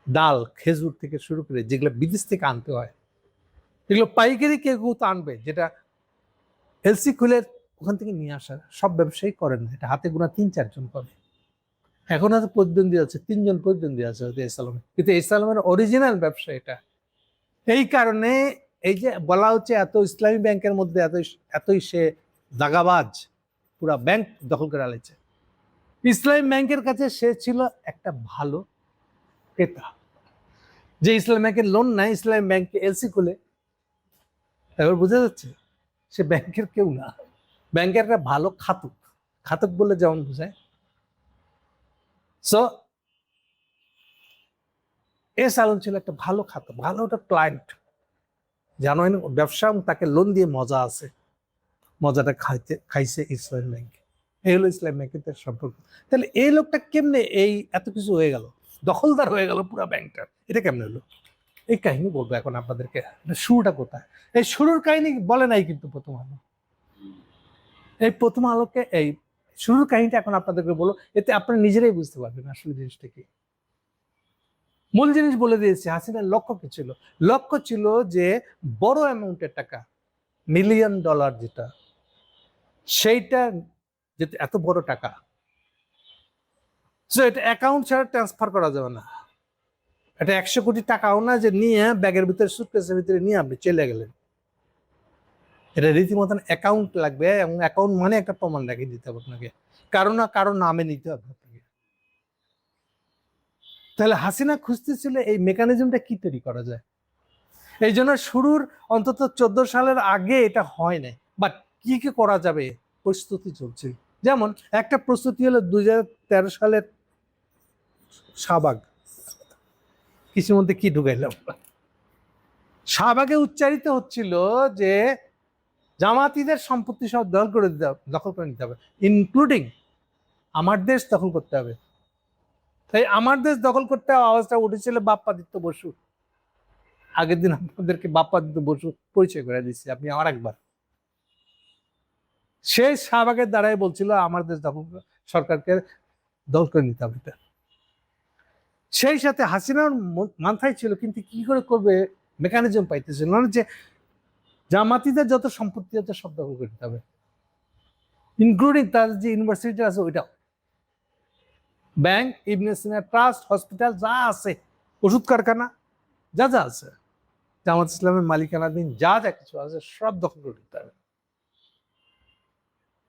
ডাল খেজুর থেকে শুরু করে যেগুলো বিদেশ থেকে আনতে হয়, এগুলো পাইকারি কেউ তো আনবে, যেটা এলসি খুলে ওখান থেকে নিয়ে আসা সব ব্যবসায়ী করেন না, এটা হাতে গোনা 3-4 জন করে। এখন হয়তো প্রতিদ্বন্দ্বী আছে, 3 জন প্রতিদ্বন্দ্বী আছে হয়তো এসালামে, কিন্তু এসালামের অরিজিনাল ব্যবসা এটা। এই কারণে এই যে বলা হচ্ছে এত ইসলামী ব্যাংকের মধ্যে এতই সে দাগাবাজ, পুরা ব্যাংক দখল করে আলেছে। ইসলামী ব্যাংকের কাছে সে ছিল একটা ভালো ক্রেতা, যে ইসলামী ব্যাংকের লোন নাই, ইসলামী ব্যাংকে এলসি খুলে, এবার বোঝা যাচ্ছে সে ব্যাংকের কেউ না, ব্যাংকের একটা ভালো খাতক, খাতক বলে যেমন বোঝায়। সো এস আলম ছিল একটা ভালো খাতক, ভালো একটা ক্লায়েন্ট, জানো ব্যবসা, তাকে লোন দিয়ে মজা আছে, মজাটা খাইছে ইসলামী ব্যাংকে। এই হলো ইসলামী ব্যাংকের সম্পর্ক। তাহলে এই লোকটা কেমনে এই এত কিছু হয়ে গেল, দখলদার হয়ে গেল পুরো ব্যাংকটা, এটা কেমনে হলো? এই কাহিনী বলবো এখন আপনাদেরকে। শুরুটা কোথায়? এই শুরুর কাহিনী বলে নাই কিন্তু প্রথম আলো। এই প্রথম আলোকে এই শুরুর কাহিনীটা এখন আপনাদেরকে বলো, এতে আপনারা নিজেরাই বুঝতে পারবেন আসলে জিনিসটা কি। মূল জিনিস বলে দিয়েছে, হাসিনার লক্ষ্য কি ছিল? লক্ষ্য ছিল যে বড় অ্যামাউন্টের টাকা, $1 মিলিয়ন যেটা, সেইটা যেটা এত বড় টাকা, এটা অ্যাকাউন্ট ছাড়া ট্রান্সফার করা যাবে না। এটা 100 কোটি টাকাও না যে নিয়ে ব্যাগের ভিতরে সুটকেসের ভিতরে নিয়ে আপনি চলে গেলেন। এটা রীতিমতন অ্যাকাউন্ট লাগবে, এবং অ্যাকাউন্ট মানে একটা প্রমাণ রেখে দিতে হবে আপনাকে, কারো না কারো নামে নিতে হবে আপনাকে। তাহলে হাসিনা খুঁজতেছিল এই মেকানিজমটা কি তৈরি করা যায়। এই জন্য শুরুর অন্তত 14 সালের আগে এটা হয় নাই, বাট কি কি করা যাবে প্রস্তুতি চলছে। যেমন একটা প্রস্তুতি হলো 2013 সালের শাহবাগ, কিছুর মধ্যে কি ঢুকাইলাম, শাহবাগে উচ্চারিত হচ্ছিল যে জামাতিদের সম্পত্তি সব দখল করে নিতে হবে, ইনক্লুডিং আমার দেশ দখল করতে হবে। তাই আমার দেশ দখল করতে আওয়াজটা উঠেছিল বাপ্পাদিত্য বসু। আগের দিন আপনাদেরকে বাপ্পাদিত্য বসু পরিচয় করে দিচ্ছি, আপনি আমার একবার। সেই শাহবাগের দ্বারাই বলছিল আমার দেশ দখল সরকারকে দখল করে নিতে হবে। সেই সাথে হাসিনার মাথায় ছিল কিন্তু কি করে করবে মেকানিজম পাইতেছিল না, যে জামাতিদের যত সম্পত্তি আছে সব দখল করে নিতে হবে, ইনক্লুডিং তার যে ইউনিভার্সিটি আছে ওইটাও, ব্যাংক, ইবনে সিনা ট্রাস্ট, হসপিটাল যা আছে, ওষুধ কারখানা যা যা আছে, জামাত ইসলামের মালিকানাধীন যা যা কিছু আছে সব দখল করে নিতে হবে।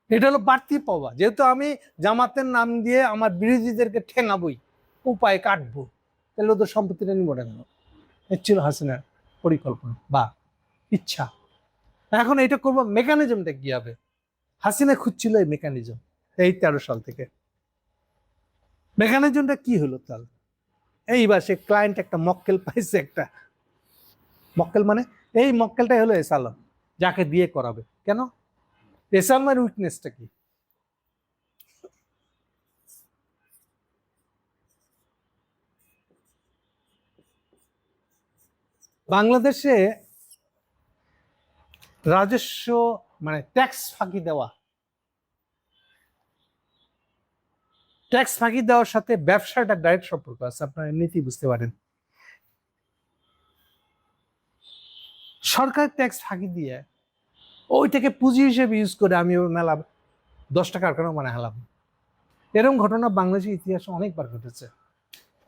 এটা হলো বাড়তি পাওয়া, যেহেতু আমি জামাতের নাম দিয়ে আমার বিরোধীদেরকে ঠেঙাবই, উপায় কাটবো, তাহলে ওদের সম্পত্তিটা নিব না কেন? এর ছিল হাসিনার পরিকল্পনা বা ইচ্ছা। এখন এটা করবো, মেকানিজমটা কি হবে? হাসিনা খুঁজছিল এই মেকানিজম এই 13 সাল থেকে। মেকানিজমটা কি হলো তাহলে? এইবার সে ক্লায়েন্ট একটা মক্কেল পাইছে, একটা মক্কেল মানে এই মক্কেলটাই হলো এসালম, যাকে দিয়ে করাবে। কেন? এসালমের উইকনেসটা কি? বাংলাদেশে রাজস্ব মানে ট্যাক্স ফাঁকি দেওয়া, ট্যাক্স ফাঁকি দেওয়ার সাথে ব্যবসাটা ডাইরেক্ট সম্পর্ক আছে, আপনারা এমনিতেই বুঝতে পারেন। সরকার ট্যাক্স ফাঁকি দিয়ে ওইটাকে পুঁজি হিসেবে ইউজ করে আমি মেলা 10 টাকা কারখানা মানে হেলাম। এরকম ঘটনা বাংলাদেশের ইতিহাসে অনেকবার ঘটেছে।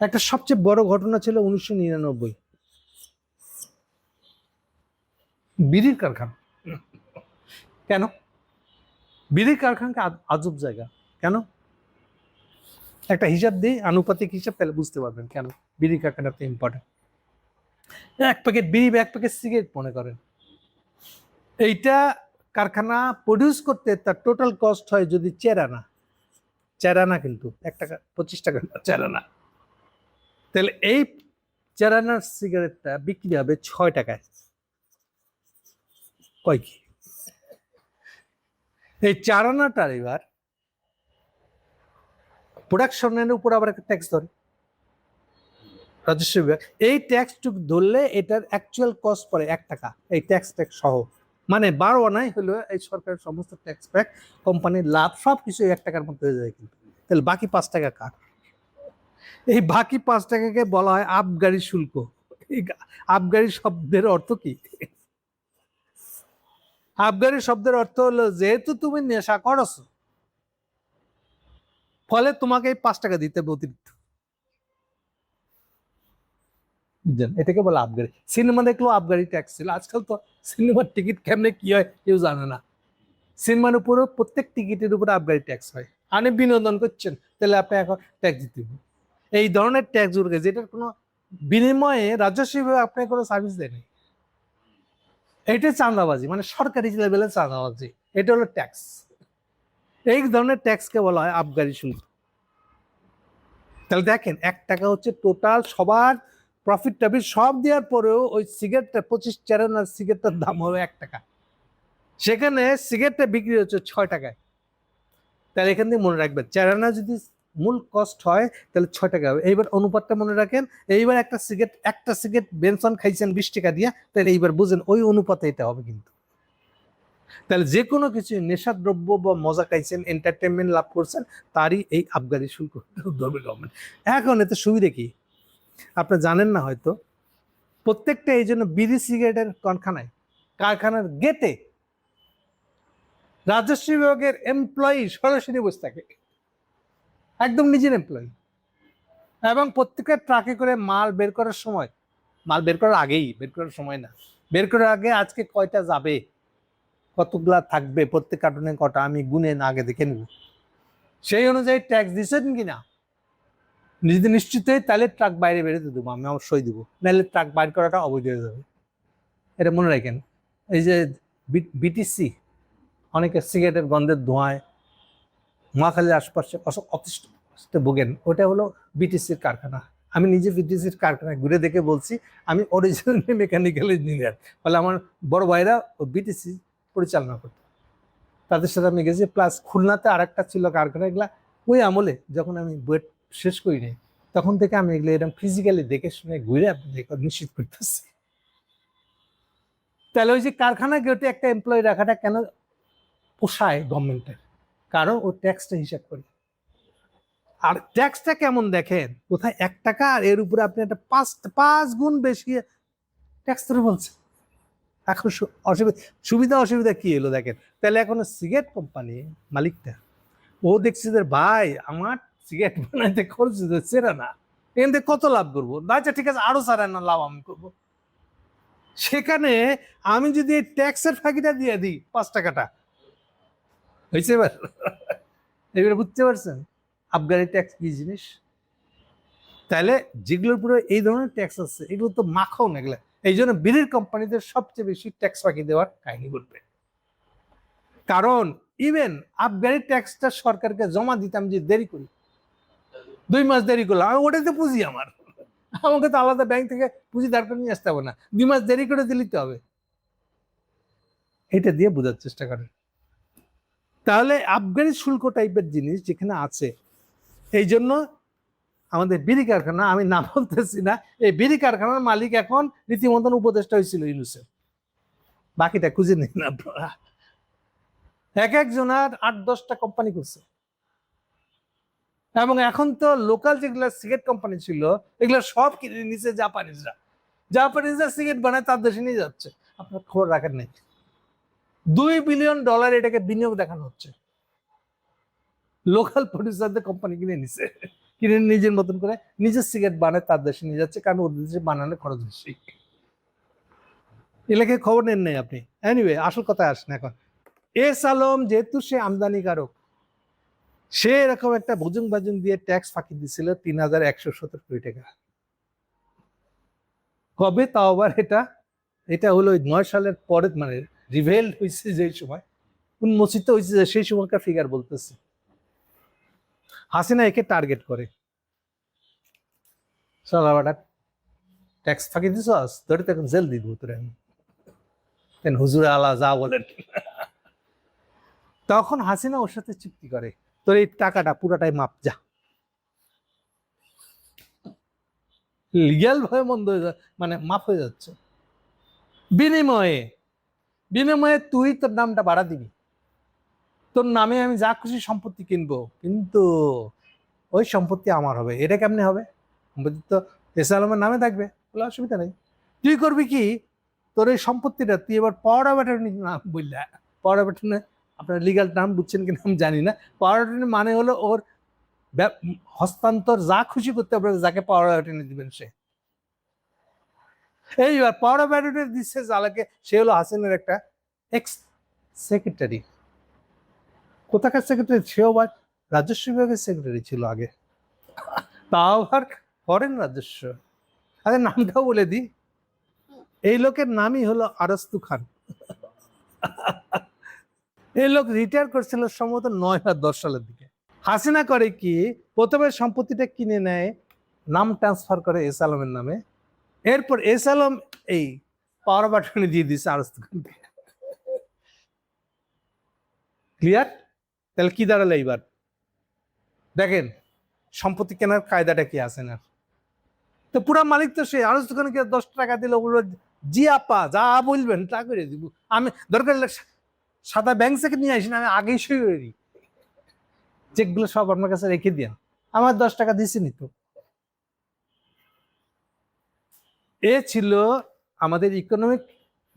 একটা সবচেয়ে বড় ঘটনা ছিল 1999 বিড়ির কারখানা। কেন বিড়ির কারখানাকে আজব জায়গা কেন? একটা হিসাব দিই, আনুপাতিক হিসাব, তাহলে বুঝতে পারবেন কেন বিড়ির কারখানাতে ইম্পর্টেন্ট। এক প্যাকেট বিড়ি বা এক প্যাকেট সিগারেট মনে করেন, এইটা কারখানা প্রডিউস করতে তার টোটাল কস্ট হয় যদি 4 আনা, 4 আনা কিন্তু 1 টাকা 25 টাকা 4 আনা, তাহলে এই 4 আনার সিগারেটটা বিক্রি হবে 6 টাকায়। কয় কি? এই 4 আনাটার এবার প্রোডাকশনের উপর আবার একটা ট্যাক্স ধরে রাজস্ব বিভাগ। এই ট্যাক্সটুকু ধরলে এটার অ্যাকচুয়াল কস্ট পড়ে 1 টাকা, এই ট্যাক্স সহ, মানে 12 আনাই হলো এই সরকারের সমস্ত ট্যাক্স প্যাক, কোম্পানির লাভ সব কিছু 1 টাকার মধ্যে হয়ে যায়। কিন্তু তাহলে বাকি 5 টাকা কার? এই বাকি 5 টাকাকে বলা হয় আবগারি শুল্ক। এই আবগারি শব্দের অর্থ কি? আবগারি শব্দের অর্থ হলো যেহেতু তুমি নেশা করছো, ফলে তোমাকে এই 5 টাকা দিতে হবে অতিরিক্ত। এটাকে বলে আবগারি। সিনেমা দেখলেও আবগারি ট্যাক্স ছিল। আজকাল তো সিনেমার টিকিট কেমনে কি হয় কেউ জানে না। সিনেমার উপরেও প্রত্যেক টিকিটের উপরে আবগারি ট্যাক্স হয়। আপনি বিনোদন করছেন, তাহলে আপনি এখন ট্যাক্স দিতে হবে। এই ধরনের ট্যাক্স গুলোকে, যেটার কোনো বিনিময়ে রাজস্ব বিভাগ আপনাকে কোনো সার্ভিস দেয়নি, এটা চাঁদাবাজি, মানে সরকারি লেভেলের চাঁদাবাজি। এটা হলো ট্যাক্স। এই ধরনের ট্যাক্সকে বলা হয় আবগারি শুল্ক। তাহলে দেখেন 1 টাকা হচ্ছে টোটাল সবার প্রফিট টফিট সব দেওয়ার পরেও ওই সিগারেটটা 25 4 সিগারেটটার দাম হবে 1 টাকা, সেখানে সিগারেটটা বিক্রি হচ্ছে 6 টাকায়। তাহলে এখান থেকে মনে রাখবেন 4 আনা যদি মূল কস্ট হয় তাহলে 6 টাকা হবে। এইবার অনুপাতটা মনে রাখেন। এইবার একটা সিগারেট বেনসন খাইছেন 20 টাকা দিয়ে, তাহলে এইবার বুঝেন ওই অনুপাতে এটা হবে। কিন্তু তাহলে যে কোনো কিছু নেশাদ্রব্য বা মজা খাইছেন, এন্টারটেনমেন্ট লাভ করছেন, তারই এই আবগারি শুল্ক ধরবে গভর্নমেন্ট। এখন এতে সুবিধা কি আপনি জানেন না হয়তো, প্রত্যেকটা এই জন্য বিড়ি সিগারেটের কারখানার গেটে রাজস্ব বিভাগের এমপ্লয়ি সরাসরি বসে থাকে, একদম নিজের এমপ্লয়ি। এবং প্রত্যেকের ট্রাকে করে মাল বের করার সময়, মাল বের করার আগেই, বের করার সময় না, বের করার আগে আজকে কয়টা যাবে, কতগুলা থাকবে, প্রত্যেক কার্টুনে কটা আমি গুনে না আগে দেখে নেব, সেই অনুযায়ী ট্যাক্স দিচ্ছেন কিনা। যদি নিশ্চিত হয় তাহলে ট্রাক বাইরে বেরোতে দেবো, আমি আমার সই দেবো, নাহলে ট্রাক বাইর করাটা অবৈধ হয়ে যাবে। এটা মনে রাখেন। এই যে বিটিসি অনেকে সিগারেটের গন্ধের ধোঁয়ায় মহাখালীর আশপাশে অতিষ্ঠ ভোগেন, ওটা হলো বিটিসির কারখানা। আমি নিজে বিটিসির কারখানায় ঘুরে দেখে বলছি, আমি অরিজিনালি মেকানিক্যাল ইঞ্জিনিয়ার, ফলে আমার বড় ভাইরা ও বিটিসি পরিচালনা করত, তাদের সাথে আমি গেছি। প্লাস খুলনাতে আর একটা ছিল কারখানা, এগুলা ওই আমলে যখন আমি বুয়েট শেষ করি নাই, তখন থেকে আমি এগুলো এরকম ফিজিক্যালি দেখে শুনে ঘুরে নিশ্চিত করতেছি। তাহলে ওই যে কারখানা গেটে একটা এমপ্লয়ি রাখাটা কেন পোষায় গভর্নমেন্টের? কারণ ও ট্যাক্সটা হিসাব করে। আর ট্যাক্সটা কেমন দেখেন, কোথায় 1 টাকা আর এর উপরে আপনি একটা 5 গুণ বেশি ট্যাক্স ধরে বলছে। এখন সুবিধা অসুবিধা কি এলো দেখেন। তাহলে এখন সিগারেট কোম্পানি মালিকটা ও দেখছে যে ভাই আমার সিগারেট বানাইতে খরচ হচ্ছে না, এখান থেকে কত লাভ করবো, আচ্ছা ঠিক আছে আরো সারা না লাভ আমি করবো। সেখানে আমি যদি এই ট্যাক্সের ফাঁকিটা দিয়ে দিই 5 টাকাটা হয়েছে। এবার বুঝতে পারছেন আবগারি ট্যাক্স কি জিনিস? তাহলে যেগুলোর উপরে এই ধরনের ট্যাক্স আছে এগুলো তো মাখন এগুলো। এই জন্য বিড়ির কোম্পানিদের সবচেয়ে বেশি ট্যাক্স ফাঁকি দেওয়ার কাহিনী ঘটবে। কারণ ইভেন আবগারি ট্যাক্সটা সরকারকে জমা দিতাম যে দেরি করি, 2 মাস দেরি করলাম, আমি ওটাতে পুঁজি আমার, আমাকে তো আলাদা ব্যাংক থেকে পুঁজি দাঁড় করে নিয়ে আসতে হবে না, 2 মাস দেরি করে দিলিতে হবে। এটা দিয়ে বোঝার চেষ্টা করেন। তাহলে আবগারি শুল্ক টাইপের জিনিস যেখানে আছে, এই জন্য আমাদের বিড়ি কারখানা, আমি নাম বলতেছি না, এই বিড়ি কারখানার মালিক এখন রীতিমতন উপদেষ্টা হয়েছিল ইউনুসেফ। বাকিটা খুঁজে নিন আপনারা। এক একজনের 8-10টা কোম্পানি করছে। এবং এখন তো লোকাল যেগুলো সিগারেট কোম্পানি ছিল এগুলো সব কিনে নিচ্ছে জাপানিজরা। জাপানিজরা সিগারেট বানায় তার দেশে নিয়ে যাচ্ছে, আপনার খবর রাখেন নাই। $2 বিলিয়ন এটাকে বিনিয়োগ দেখানো হচ্ছে। লোকাল প্রডিউসারদের কোম্পানি কিনে নিছে, কিনে নিজের মতন করে নিজের সিগারেট বানায় তার দেশে নিয়ে যাচ্ছে, কারণ ওদের দেশে বানানোর খরচ বেশি। এলাকায় খবর নেন নাই আপনি। এনিওয়ে আসল কথায় আসেন এখন। এস আলম যেহেতু সে আমদানিকারক, সে এরকম একটা ভুজুং বাজুং দিয়ে ট্যাক্স ফাঁকি দিছিল 3,117 কোটি টাকা। কবে তাও আবার এটা হলো 9 সালের পরে, মানে রিভেলড হয়েছে যে সময়, উন্মোচিত হয়েছে যে সেই সময়কার ফিগার বলতেছে। হাসিনা একে টার্গেট করে, ট্যাক্স ফাঁকি দিস ধরে তখন জেল দিব তোরে, হুজুর আলা যা বলেন। তখন হাসিনা ওর সাথে চুক্তি করে, তোর এই টাকাটা পুরাটাই মাপ যা, লিগ্যাল ভাবে বন্ধ হয়ে যায়, মানে মাফ হয়ে যাচ্ছে। বিনিময়ে তুই তোর নামটা বাড়া দিবি, তোর নামে আমি যা খুশি সম্পত্তি কিনবো, কিন্তু ওই সম্পত্তি আমার হবে। এটা কেমনে হবে? সম্পত্তি তো এস আলমের নামে থাকবে, বলে অসুবিধা নেই। তুই করবি কি, তোর এই সম্পত্তিটা তুই এবার পাওয়ার অফ অ্যাটর্নি নাম বললা। পাওয়ার অফ অ্যাটর্নি আপনার লিগাল নাম বুঝছেন কিনা আমি জানি না। পাওয়ার অফ অ্যাটর্নি মানে হলো ওর হস্তান্তর যা খুশি করতে পারবে, যাকে পাওয়ার অফ অ্যাটর্নি দিবেন সে। এইবার পাওয়ার অফ অ্যাটর্নি দিচ্ছে যাকে, সে হলো হাসিনের একটা এক্স সেক্রেটারি। কোথাকার সেক্রেটারি? সেও আবার রাজস্ব বিভাগের সেক্রেটারি ছিল আগে, তাও আবার ফরেন রাজস্ব। আরে নামটাও বলে দিই, এই লোকের নামই হলো আরস্তু খান। এই লোক রিটায়ার করছিল সম্ভবত 9 আর 10 সালের দিকে। হাসিনা করে কি, প্রথমে সম্পত্তিটা কিনে নেয়, নাম ট্রান্সফার করে এস আলমের নামে, এরপর এস আলম এই পাওয়ার অফ অ্যাটর্নি দিয়ে দিচ্ছে আরস্তু খানকে। ক্লিয়ার? তাহলে কি দাঁড়ালো এইবার দেখেন সম্পত্তি কেনার কায়দাটা কি আছে না। তো পুরা মালিক তো সে। আরস্তু খানকে 10 টাকা দিল, ওগুলো জি আপা যা বলবেন তা করে দিব, আমি দরকার সাদা ব্যাংক থেকে নিয়ে আসি না, আমি আগেই সই করে দিই, চেকগুলো সব আপনার কাছে রেখে দিন, আমার 10 টাকা দিছিনি তো। এ ছিল আমাদের ইকোনমিক,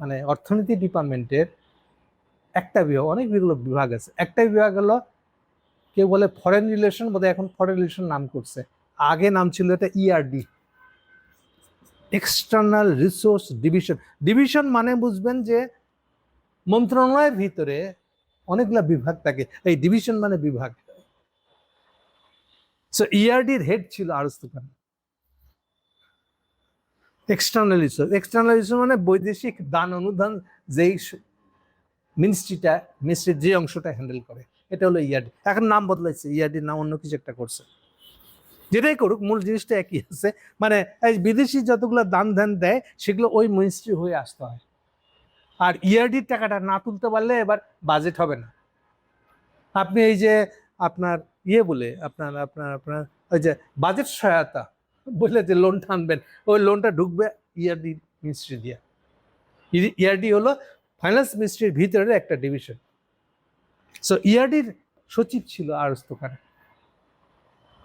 মানে অর্থনীতি ডিপার্টমেন্টের একটা বিভাগ, অনেকগুলো বিভাগ আছে। একটা বিভাগ হলো, কেউ বলে ফরেন রিলেশন, বোধহয় এখন ফরেন রিলেশন নাম করছে, আগে নাম ছিল এটা ERD, external resource division. Division মানে বুঝবেন যে মন্ত্রণালয়ের ভিতরে অনেকগুলা বিভাগ থাকে, এই ডিভিশন মানে বিভাগ। সো ইআরডির হেড ছিল আরস্তু খান। এক্সটার্নাল রিসোর্স, এক্সটার্নাল রিসোর্স মানে বৈদেশিক দান অনুদান, যেই মিনিস্ট্রির যে অংশটা হ্যান্ডেল করে, এটা হলো ইআরডি। এখন নাম বদলাইছে, ইআরডির নাম অন্য কিছু একটা করছে। যেটাই করুক, মূল জিনিসটা একই আছে। মানে এই বিদেশি যতগুলো দান ধ্যান দেয় সেগুলো ওই মিনিস্ট্রি হয়ে আসতে হয়। আর ইআরডির টাকাটা না তুলতে পারলে এবার বাজেট হবে না। আপনি এই যে আপনার বলে আপনার আপনার আপনার ওই যে বাজেট সহায়তা বলে যে লোনটা আনবেন, ওই লোনটা ঢুকবে ইআরডি মিনিস্ট্রি দিয়ে। ইআরডি হলো ফাইন্যান্স মিনিস্ট্রির ভিতরের একটা ডিভিশন। সো ইআরডির সচিব ছিল আরস্তু খান।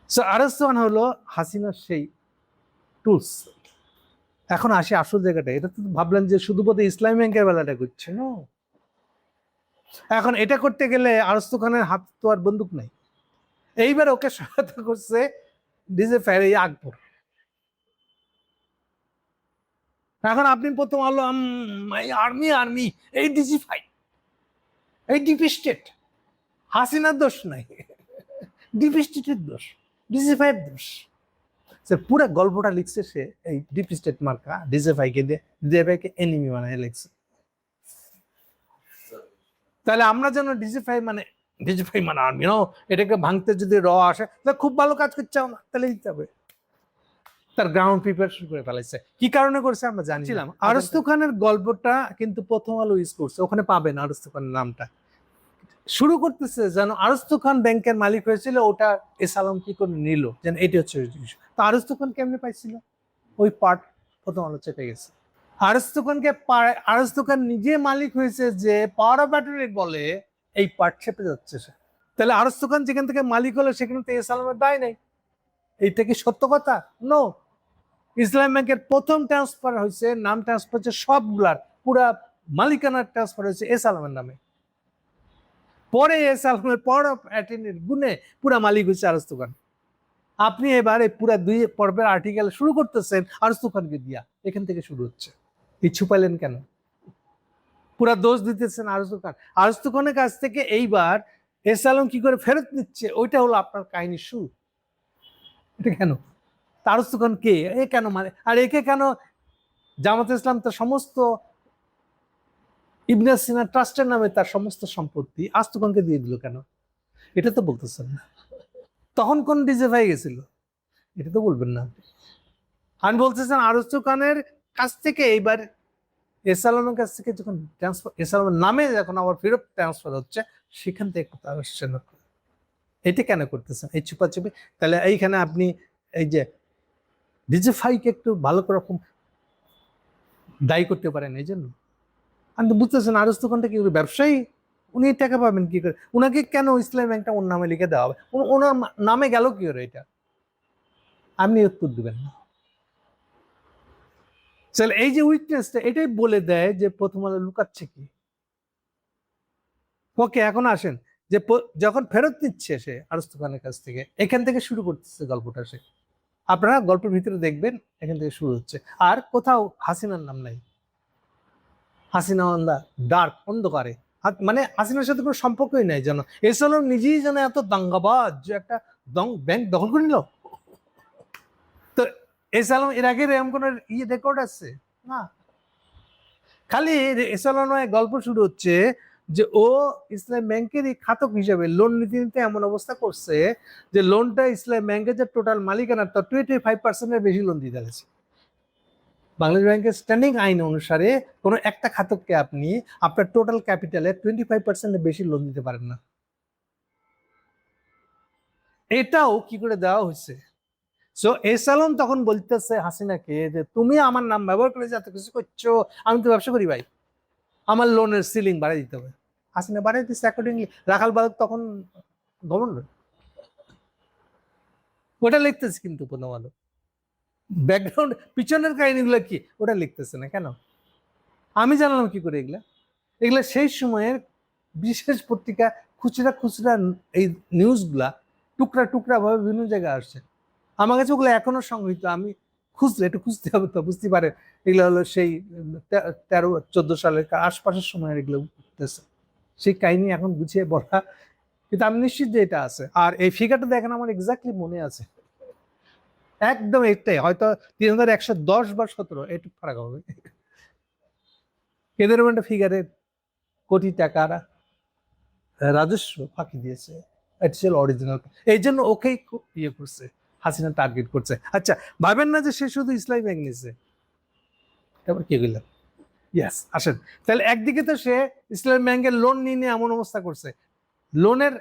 সো আরস্তু খান হলো হাসিনার সেই টুলস। এখন আসি আসল জায়গাটা। এটা তো ভাবলেন যে শুধু বোধহয় ইসলামী ব্যাংকের বেলাটা করছে না। এখন এটা করতে গেলে আরস্তু খানের হাত তো আর বন্দুক নাই। এইবার ওকে সহায়তা করছে ডিজে ফেরি আকবর। এখন আপনি প্রথম আলো আর্মি এই ডিজিফাই, এই ডিপি স্টেট। হাসিনার দোষ নাই, ডিপি স্টেটের দোষ, ডিজিফাইয়ের দোষ। পুরো গল্পটা লিখছে সে এই ডিপি স্টেট মার্কা ডিজিফাইকে দিয়ে, ডিজিফাইকে এনিমি বানায় লিখছে। তাহলে আমরা যেন ডিজিফাই মানে আর্মি নো, এটাকে ভাঙতে যদি আসে তাহলে খুব ভালো কাজ করছে না, তাহলে দিতে হবে। তার গ্রাউন্ড প্রিপারেশন করে ফেলাইছে। কি কারণে করছে আমরা জানিছিলাম। আরস্তু খানের গল্পটা কিন্তু প্রথম আলো ইউজ করছে, ওখানে পাবেন আরস্তু খানের নামটা। শুরু করতেছে যেন আরস্তু খান ব্যাংকের মালিক হয়েছিল, ওটা এস আলম কি করে নিল, যেন এটি হচ্ছে জিনিস। তো আরস্তু খান কেমনে পাইছিল, ওই পার্ট প্রথম আলো চেপে গেছে। আরস্তু খান নিজে মালিক হয়েছে যে পাওয়ার অফ অ্যাটর্নি বলে, এই পার্ট চেপে যাচ্ছে সে। তাহলে আরস্তু খান যেখান থেকে মালিক হলো সেখানে তো এস আলমের দায় নেই। এইটা কি সত্য কথা? নো। ইসলাম ব্যাংকের প্রথম ট্রান্সফার হয়েছে, নাম ট্রান্সফার হচ্ছে সবগুলার, পুরা মালিকানার ট্রান্সফার হয়েছে এস আলমের নামে। পরে এস আলমের পাওয়ার অফ অ্যাটর্নির গুণে পুরা মালিক হচ্ছে আরস্তু খান। আপনি এবারে পুরা 2 পর্বের আর্টিকেল শুরু করতেছেন আরস্তু খানকে দিয়া, এখান থেকে শুরু হচ্ছে। ইচ্ছু পাইলেন কেন? পুরা দোষ দিতেছেন আরস্তু খান। আরস্তু খানের কাছ থেকে এইবার এস আলম কি করে ফেরত নিচ্ছে, ওইটা হলো আপনার কাহিনীর শুরু। এটা কেন? আরস্তু খান কে, এ কেন মানে, আর একে কেন জামাত ইসলাম তার সমস্ত ইবনে সিনা ট্রাস্টের নামে তার সমস্ত সম্পত্তি আরস্তু খানকে দিয়ে দিল কেন? এটা তো বলতেছেন না। তখন কোন ডিজেফাই গেছিল, এটা তো বলবেন না। আমি বলতেছেন আরস্তু খানের কাছ থেকে এইবার এস আলমের কাছ থেকে যখন ট্রান্সফার, এস আলমের নামে যখন আবার ফেরত ট্রান্সফার হচ্ছে, সেখান থেকে কথা আসছে না। এটা কেন করতেছেন এই চুপাচুপি? তাহলে এইখানে আপনি এই যে ডিজিফাইকে একটু ভালো রকম দায়ী করতে পারেন এই জন্য। আপনি তো বুঝতেছেন আরস্তু খানটা কি ব্যবসায়ী, উনি টাকা পাবেন কি করে? উনাকে কেন ইসলামী ব্যাংকটা ওর নামে লিখে দেওয়া হবে? ওনার নামে গেল কি করে এটা? আপনি উত্তর দিবেন না। এই যে উইকনেসটা, এটাই বলে দেয় যে প্রথম আলো লুকাচ্ছে কি। ওকে, এখন আসেন যে যখন ফেরত নিচ্ছে সে আরস্তু খানের কাছ থেকে, এখান থেকে শুরু করতেছে গল্পটা। সে আপনারা গল্পের ভিতরে দেখবেন এখান থেকে শুরু হচ্ছে। আর কোথাও হাসিনার নাম নাই। হাসিনা ডার্ক, অন্ধকারে, মানে হাসিনার সাথে কোনো সম্পর্কই নাই। যেন এস আলম নিজেই যেন এত দাঙ্গাবাজ যে একটা ব্যাংক দখল করে নিল। তো এস আলম এর আগে এরকম কোন রেকর্ড আছে না। খালি এস আলম গল্প শুরু হচ্ছে যে ও ইসলাম ব্যাংকেরই খাতক হিসেবে লোন নীতি নিতে এমন অবস্থা করছে যে লোনটা ইসলাম ব্যাংকের যে টোটাল মালিকানা তার 25% বেশি লোন দিতে গেছে। বাংলাদেশ ব্যাংকের স্ট্যান্ডিং আইন অনুসারে কোনো একটা খাতককে আপনি আপনার টোটাল ক্যাপিটালে 25% বেশি লোন দিতে পারেন না। এটাও কি করে দেওয়া হয়েছে? সো এস আলম তখন বলতেছে হাসিনাকে যে তুমি আমার নাম ব্যবহার করে যত কিছু করছো, আমি তো ব্যবসা করি ভাই, আমার লোনের সিলিং বাড়াই দিতে হবে। হাসিনা বাড়াই দিচ্ছে অ্যাকর্ডিংলি। রাখাল বালক তখন গভর্নর। ওটা লিখতেছে কিন্তু প্রথম আলো। ব্যাকগ্রাউন্ড পিছনের কাহিনীগুলো কি ওটা লিখতেছে না কেন? আমি জানলাম কি করে এগুলা? এগুলা সেই সময়ের বিশেষ পত্রিকা খুচরা খুচরা এই নিউজগুলা টুকরা টুকরা ভাবে বিভিন্ন জায়গায় আসছে। আমার কাছে ওগুলো এখনো সংগৃহীত। আমি খুঁজলে একটু খুঁজতে হবে তো, বুঝতে পারে এগুলো হলো সেই 13-14 সালের আশপাশের সময় এগুলো উঠতেছে। সেই কাহিনী এখন গুছিয়ে বলা কিন্তু আমি নিশ্চিত যে এটা আছে। আর এই ফিগারটা দেখেন আমার এক্স্যাক্টলি মনে আছে, একদম একটাই, হয়তো 3110 বা 17 একটু ফারাক হবে। এদের একটা ফিগারের কোটি টাকার রাজস্ব ফাঁকি দিয়েছে, এটা অরিজিনাল। এই জন্য ওকেই ইয়ে করছে, হাসিনা টার্গেট করছে। আচ্ছা, ভাবেন না যে সে শুধু ইসলামী ব্যাংক নিছে, তারপর কি বললাম, ইয়াস আসেন। তাহলে একদিকে তো সে ইসলামী ব্যাংকের লোন নিয়ে এমন অবস্থা করছে, লোনের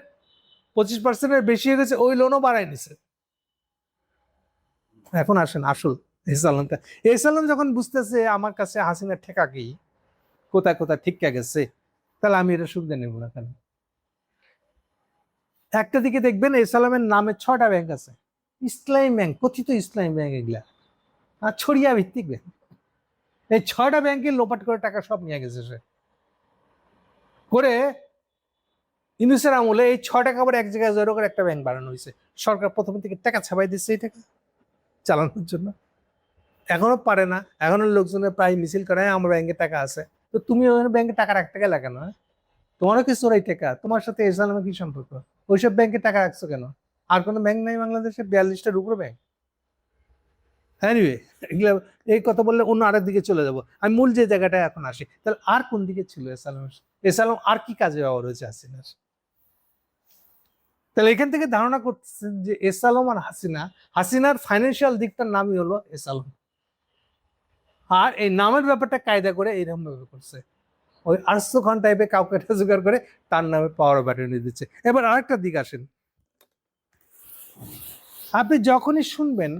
25%-এর বেশি হয়ে গেছে, ওই লোনও বাড়াই নিছে। এখন আসেন আসল এসালামটা। এসালাম যখন বুঝতেছে আমার কাছে হাসিনা ঠেকা কি, কোথায় কোথায় ঠিকঠাক গেছে, তাহলে আমি এটা সুবিধা নেব না কেন? একটা দিকে দেখবেন এসালামের নামে 6টা ব্যাংক আছে, ইসলামী ব্যাংক, কথিত ইসলামী ব্যাংক, এগুলা আর ছড়িয়া ভিত্তিক ব্যাংক। এই 6টা ব্যাংকে লোপাট করে টাকা সব নিয়ে গেছে সে করে। ইউনূসের আমলে এই 6 টাকা আবার এক জায়গায় জড়ো করে একটা ব্যাংক বানানো হয়েছে। সরকার প্রথম থেকে টাকা ছাপাই দিচ্ছে এই টাকা চালানোর জন্য, এখনো পারে না। এখনো লোকজনের প্রায় মিছিল করে আমার ব্যাংকে টাকা আছে, তো তুমি ওখানে ব্যাংকে টাকা রাখতে গেলে কেন? তোমারও কি চোরাই টাকা? তোমার সাথে এসালামের কি সম্পর্ক? ওইসব ব্যাংকে টাকা রাখছো কেন? আর কোনো ব্যাংক নাই বাংলাদেশে? 42টার উপরে ব্যাংক। এনিওয়ে, এগুলো এই কথা বললে অন্য আরেক দিকে চলে যাব। আমি মূল যে জায়গাটায় এখন আসি, তাহলে আর কোন দিকে ছিল এসালাম? এসালাম আর কি কাজে ব্যবহার হয়েছে হাসিনার? তাহলে এখান থেকে ধারণা করতেছেন যে এসালাম আর হাসিনা, হাসিনার ফাইন্যান্সিয়াল দিকটার নামই হলো এসালাম, আর এই নামের ব্যাপারটা কায়দা করে এইরকম ভাবে করছে। ওই আরসো খান টাইপের কাউকে জোগাড় করে তার নামে পাওয়ার ব্যাটারি দিচ্ছে। এবার আরেকটা দিক আসেন, আপনি যখনই শুনবেন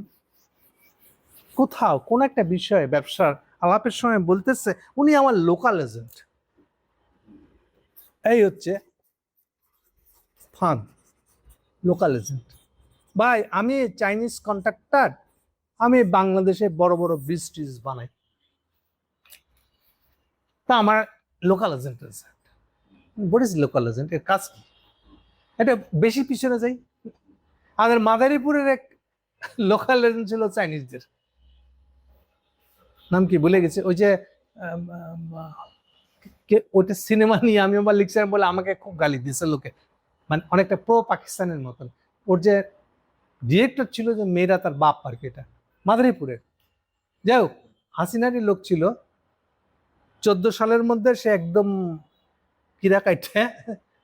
কোথাও কোন একটা বিষয়ে ব্যবসার আলাপের সময় বলতেছে উনি আমার লোকাল এজেন্ট, এই হচ্ছে ফান লোকাল এজেন্ট। ভাই আমি চাইনিজ কন্ট্রাক্টর, আমি বাংলাদেশে বড় বড় ব্রিজ ট্রিজ বানাই, তা আমার লোকাল এজেন্ট আছে। হোয়াট ইজ লোকাল এজেন্ট, এর কাজ কি? এটা বেশি পিছনে যাই, আমাদের মাদারীপুরের এক লোকাল এজেন্ট ছিল চাইনিজদের, নাম কি ভুলে গেছে, ওই যে ওইটা সিনেমা নিয়ে আমি আবার লিখছিলাম বলে আমাকে খুব গালি দিয়েছে লোকে, মানে অনেকটা প্রো পাকিস্তানের মতন। ওর যে ডিরেক্টর ছিল যে মেয়েরা তার বাপ আর কি, এটা মাদারীপুরের। যাই হোক, হাসিনারই লোক ছিল। 14 সালের মধ্যে সে একদম কিরা কাইটে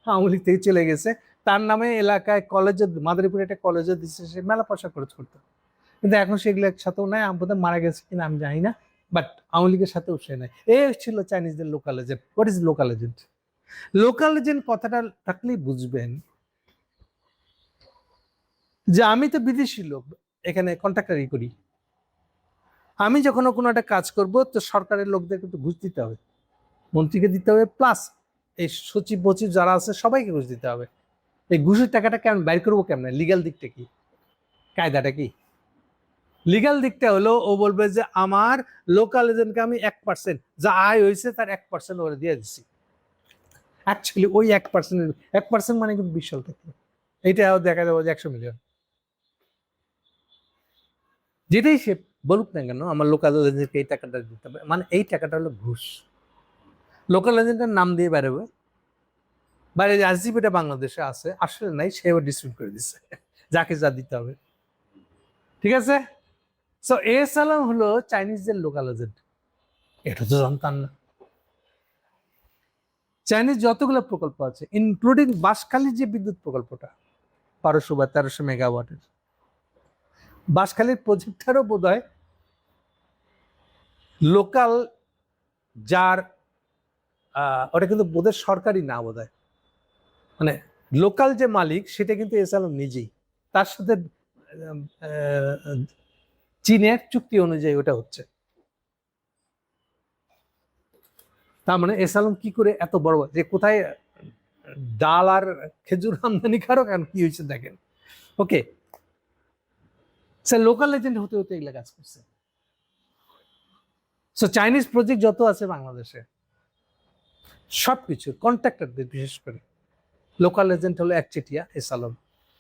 আওয়ামী লীগ থেকে চলে গেছে। তার নামে এলাকায় কলেজে, মাদারীপুরে একটা কলেজে দিচ্ছে, সে মেলা পয়সা খরচ করতো। কিন্তু এখন সেগুলোর সাথেও নাই, বোধহয় মারা গেছে কিনা আমি জানি না, বাট আওয়ামী লীগের সাথেও সে নাই। এই ছিল চাইনিজদের local agent. What is local agent? Local agent কথাটা থাকলেই বুঝবেন যে আমি তো বিদেশি লোক, এখানে কন্ট্রাক্টারি করি, আমি যখন কোনো একটা কাজ করব তো সরকারের লোকদেরকে তো ঘুষ দিতে হবে, মন্ত্রীকে দিতে হবে, প্লাস এই সচিব বচিব যারা আছে সবাইকে ঘুষ দিতে হবে। এই ঘুষের টাকাটা কেমন বাইর করবো, কেমন? লিগ্যাল দিকটা কি, কায়দাটা কি? লিগ্যাল দিকটা হলো ও বলবে যে আমার লোকাল এজেন্টকে আমি 1% যা আয় হয়েছে তার 1% ওরা দিয়ে দিচ্ছি। অ্যাকচুয়ালি ওই 1% মানে কিন্তু বিশাল টাকা। এইটাও দেখা যাবে যে 100 মিলিয়ন। যেটাই সে বলুক না কেন আমার লোকাল এজেন্টকে এই টাকাটা দিতে হবে, মানে এই টাকাটা হলো ঘুষ। লোকাল এজেন্টের নাম দিয়ে বেরোবে, বাইরে যে আরসিপিটা বাংলাদেশে আছে আসলে নাই, সেও ডিসপ্রিট করে দিচ্ছে যাকে যা দিতে হবে। ঠিক আছে, সো এসালাম হলো চাইনিজদের লোকাল এজেন্ট, এটা তো জানতাম না। চাইনিজ যতগুলো প্রকল্প আছে ইনক্লুডিং বাঁশখালীর যে বিদ্যুৎ প্রকল্পটা 1200 বা 1300 মেগাওয়াটের, বাঁশখালীর প্রজেক্টটারও বোধ হয় লোকাল, যার ওটা কিন্তু বোধহয় সরকারি না, বোধ হয় মানে লোকাল যে মালিক সেটা কিন্তু এসালাম নিজেই, তার সাথে চীনের চুক্তি অনুযায়ী ওটা হচ্ছে। তার মানে এসালাম কি করে এত বড়, যে কোথায় ডাল আর খেজুর আমদানি কারো কেন কি হয়েছে দেখেন। ওকে, সে লোকাল এজেন্ট হতে হতে এগুলা কাজ করছে। সো চাইনিজ প্রজেক্ট যত আছে বাংলাদেশে সবকিছু কন্ট্রাক্টরদের বিশেষ করে লোকাল এজেন্ট হলো একচেটিয়া এসালাম।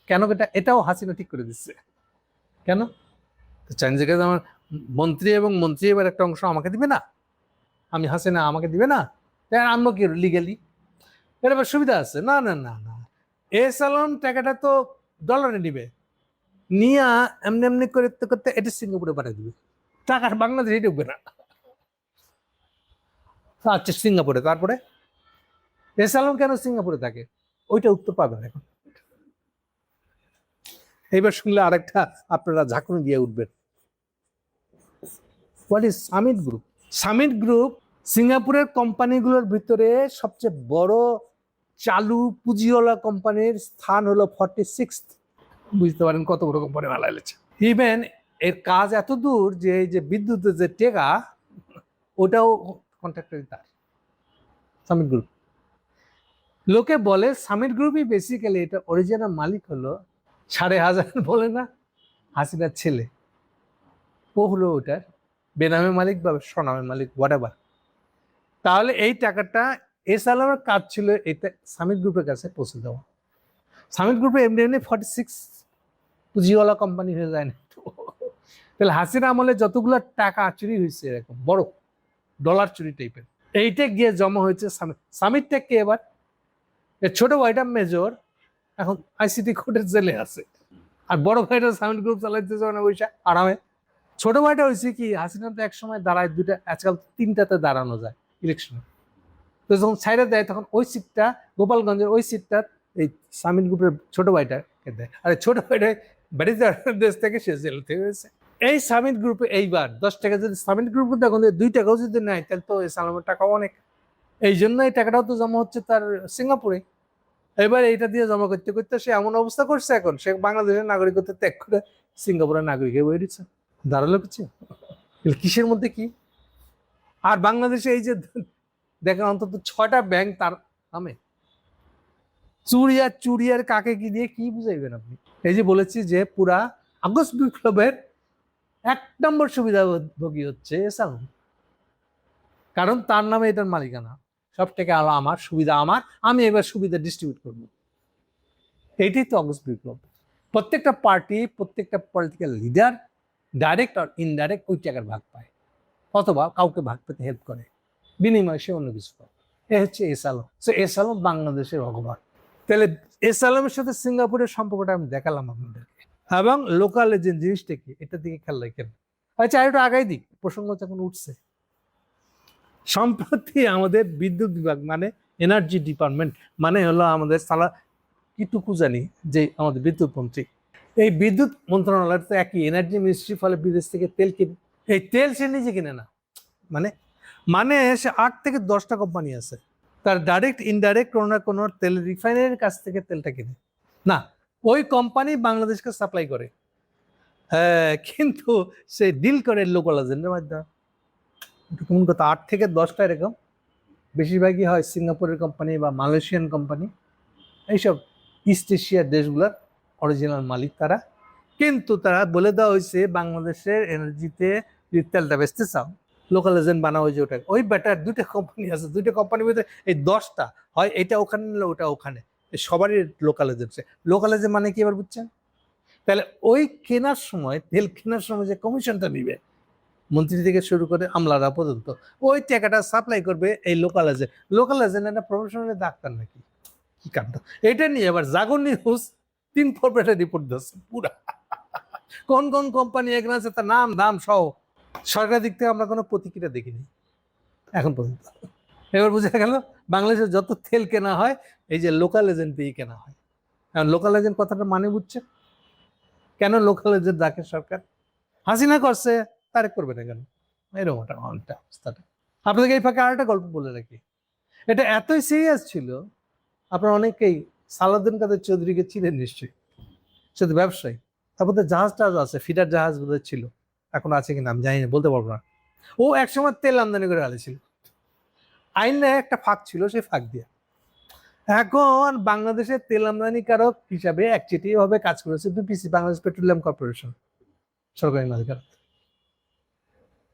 কেন? এটাও হাসিনা ঠিক করে দিচ্ছে। কেন? চাইনিজের কাছে আমার মন্ত্রী এবং মন্ত্রী এবার একটা অংশ আমাকে দিবে না, আমি হাসিনা আমাকে দিবে না, আমরা কি লিগালি এটা সুবিধা আছে? না না না না, এস আলম টাকাটা তো ডলারে নিবে, নিয়ে এমনি এমনি করতে করতে এটা সিঙ্গাপুরে পাঠিয়ে দিবে, টাকার বাংলাদেশে ঢুকবে না। আচ্ছা সিঙ্গাপুরে, তারপরে এস আলম কেন সিঙ্গাপুরে থাকে, ওইটা উত্তর পাবেন এখন। এইবার শুনলে আরেকটা আপনারা ঝাঁকুনি দিয়ে উঠবেন। What is summit group? Summit group সিঙ্গাপুরের কোম্পানিগুলোর ভিতরে সবচেয়ে বড় চালু পুঁজিওয়ালা কোম্পানির স্থান হলো 46। বুঝতে পারেন কত বড় কোম্পানি বানাইছে। ইভেন এর কাজ এত দূর যে এই যে বিদ্যুতের যে টেকা, ওটাও কন্ট্রাক্টরি তার, সামিট গ্রুপ। লোকে বলে সামিট গ্রুপই বেসিক্যালি এটা অরিজিনাল মালিক হলো 5,500 বলে না, হাসিনার ছেলে, ও হলো ওটার বেনামে মালিক বা স্বনামে মালিক, হোয়াটএভার। তাহলে এই টাকাটা এস আলমের কাজ ছিল এটা সামিট গ্রুপের কাছে পৌঁছে দেওয়া। সামিট গ্রুপে এমনি এমনি 46 পুঁজিওয়ালা কোম্পানি হয়ে যায় না। তাহলে হাসিনা আমলে যতগুলো টাকা চুরি হয়েছে এরকম বড় ডলার চুরি টাইপের, এইটা গিয়ে জমা হয়েছে সামিট। সামিটটা কে এবার? ছোট ভাইটা মেজর এখন আইসিটি কোর্টের জেলে আছে, আর বড় ভাইটা সামিট গ্রুপ চালাইতেছে না পয়সা আরামে। ছোট ভাইটা হয়েছে কি, হাসিনা তো এক সময় দাঁড়ায় দুইটা, আজকাল 3টাতে দাঁড়ানো যায় ইলেকশনে, তো যখন ছাইড়ে দেয় তখন ওই সিটটা গোপালগঞ্জের ওই সিটটা এই সামিট গ্রুপের ছোট ভাইটাকে দেয়। আর ছোট ভাইটা ব্যারিস্টার দেশ থেকে সে জেল থেকে হয়েছে। এই সামিট গ্রুপে এইবার 10 টাকা যদি সামিট গ্রুপে দেখুন 2 টাকাও যদি নেয় তাহলে তো সালামের টাকাও অনেক। এই জন্য এই টাকাটাও তো জমা হচ্ছে তার সিঙ্গাপুরে। এবার এইটা দিয়ে জমা করতে করতে সে এমন অবস্থা করছে এখন সে বাংলাদেশের নাগরিকত্ব ত্যাগ করে সিঙ্গাপুরের নাগরিক হয়ে বেরিয়েছে। দাঁড়ালো কিছু কিসের মধ্যে কি। আর বাংলাদেশে এই যে দেখেন অন্তত 6টা ব্যাংক তার নামে, চুরিয়ার কাকে কি দিয়ে কি বুঝাইবেন আপনি? এই যে বলেছি যে পুরা আগস্ট বিপ্লবের 1 নম্বর সুবিধাভোগী হচ্ছে সালমান, কারণ তার নামে এটার মালিকানা, সব থেকে আলো আমার, সুবিধা আমার, আমি এবার সুবিধা ডিস্ট্রিবিউট করবো। এইটাই তো আগস্ট বিপ্লব। প্রত্যেকটা পার্টি, প্রত্যেকটা পলিটিক্যাল লিডার ডাইরেক্ট আর ইনডাইরেক্ট ওই টাকার ভাগ পায়, অথবা কাউকে ভাগ পেতে হেল্প করে, বিনিময়ে সে অন্য কিছু পায়। এ হচ্ছে S Alam. So S Alam বাংলাদেশের ভগবান। তাহলে এস আলমের সাথে সিঙ্গাপুরের সম্পর্কটা আমি দেখালাম আপনাদেরকে, এবং লোকাল এজেন্ট জিনিসটা কি এটা দিকে খেয়াল রাখেন। আচ্ছা আরেকটু আগাই দিক, প্রসঙ্গ যখন উঠছে, সম্প্রতি আমাদের বিদ্যুৎ বিভাগ মানে এনার্জি ডিপার্টমেন্ট মানে হলো আমাদের সালা কিটুকু জানি যে আমাদের বিদ্যুৎ মন্ত্রী, এই বিদ্যুৎ মন্ত্রণালয়ের তো একই এনার্জি মিনিস্ট্রি, ফলে বিদেশ থেকে তেল কিনে, এই তেল সে নিজে কিনে না, মানে মানে সে 8 থেকে 10টা কোম্পানি আছে, তার ডাইরেক্ট ইনডাইরেক্ট কোনো না কোনো তেল রিফাইনারির কাছ থেকে তেলটা কিনে না, ওই কোম্পানি বাংলাদেশকে সাপ্লাই করে। হ্যাঁ, কিন্তু সে ডিল করে লোকাল এজেন্টের মাধ্যমে। কেমন কথা, 8 থেকে 10টা এরকম, বেশিরভাগই হয় সিঙ্গাপুরের কোম্পানি বা মালয়েশিয়ান কোম্পানি, এইসব ইস্ট এশিয়ার দেশগুলোর অরিজিনাল মালিক তারা। কিন্তু তারা বলে দেওয়া হয়েছে বাংলাদেশের এনার্জিতে যদি তেলটা বেচতে চাও লোকাল এজেন্ট বানাও, যে ওটা ওই ব্যাটার 2টা কোম্পানি আছে, 2টা কোম্পানির মধ্যে এই 10টা হয়, এটা ওখানে নিলে ওটা ওখানে, সবারই লোকাল এজেন্ট। লোকাল এজেন্ট মানে কি এবার বুঝছেন? তাহলে ওই কেনার সময়, তেল কেনার সময় যে কমিশনটা নিবে মন্ত্রী থেকে শুরু করে আমলারা পর্যন্ত, ওই টাকাটা সাপ্লাই করবে এই লোকাল এজেন্ট। লোকাল এজেন্ট একটা প্রফেশনাল ডাক্তার নাকি, কি কাণ্ড। এটা নিয়ে এবার জাগর নিউজ 3 ফরম্যাটে রিপোর্ট দিচ্ছে পুরা, কোন কোন কোম্পানি এখানে আছে তার নাম দাম সহ। সরকার দিক থেকে আমরা কোনো প্রতিক্রিয়া দেখিনি এখন পর্যন্ত। এবার বুঝা গেল বাংলাদেশে যত তেল কেনা হয় এই যে লোকাল এজেন্ট দিয়ে কেনা হয়। এখন লোকাল এজেন্ট কথাটা মানে বুঝছে কেন লোকাল এজেন্ট ডাকে সরকার? হাসিনা করছে, তারেক করবে না কেন? এরকম একটা অবস্থাটা। আপনাদেরকে এই ফাঁকে আরেকটা গল্প বলে রাখি, এটা এতই সিরিয়াস ছিল, আপনারা অনেকেই সালাউদ্দিন কাদের চৌধুরীকে ছিলেন নিশ্চয়ই, সে তো ব্যবসায়ী, তারপর তো জাহাজ টাহাজ আছে, ফিডার জাহাজ বোধহয় ছিল, এখন আছে কিনা আমি জানি না, বলতে পারবো না। ও একসময় তেল আমদানি করে আলেছিল, আইনে একটা ফাঁক ছিল, সেই ফাঁক দিয়ে এখন বাংলাদেশের তেল আমদানিকারক হিসাবে একচেটিয়াভাবে কাজ করেছে বিপিসি, বাংলাদেশ পেট্রোলিয়াম কর্পোরেশন, সরকারি মালিকানা।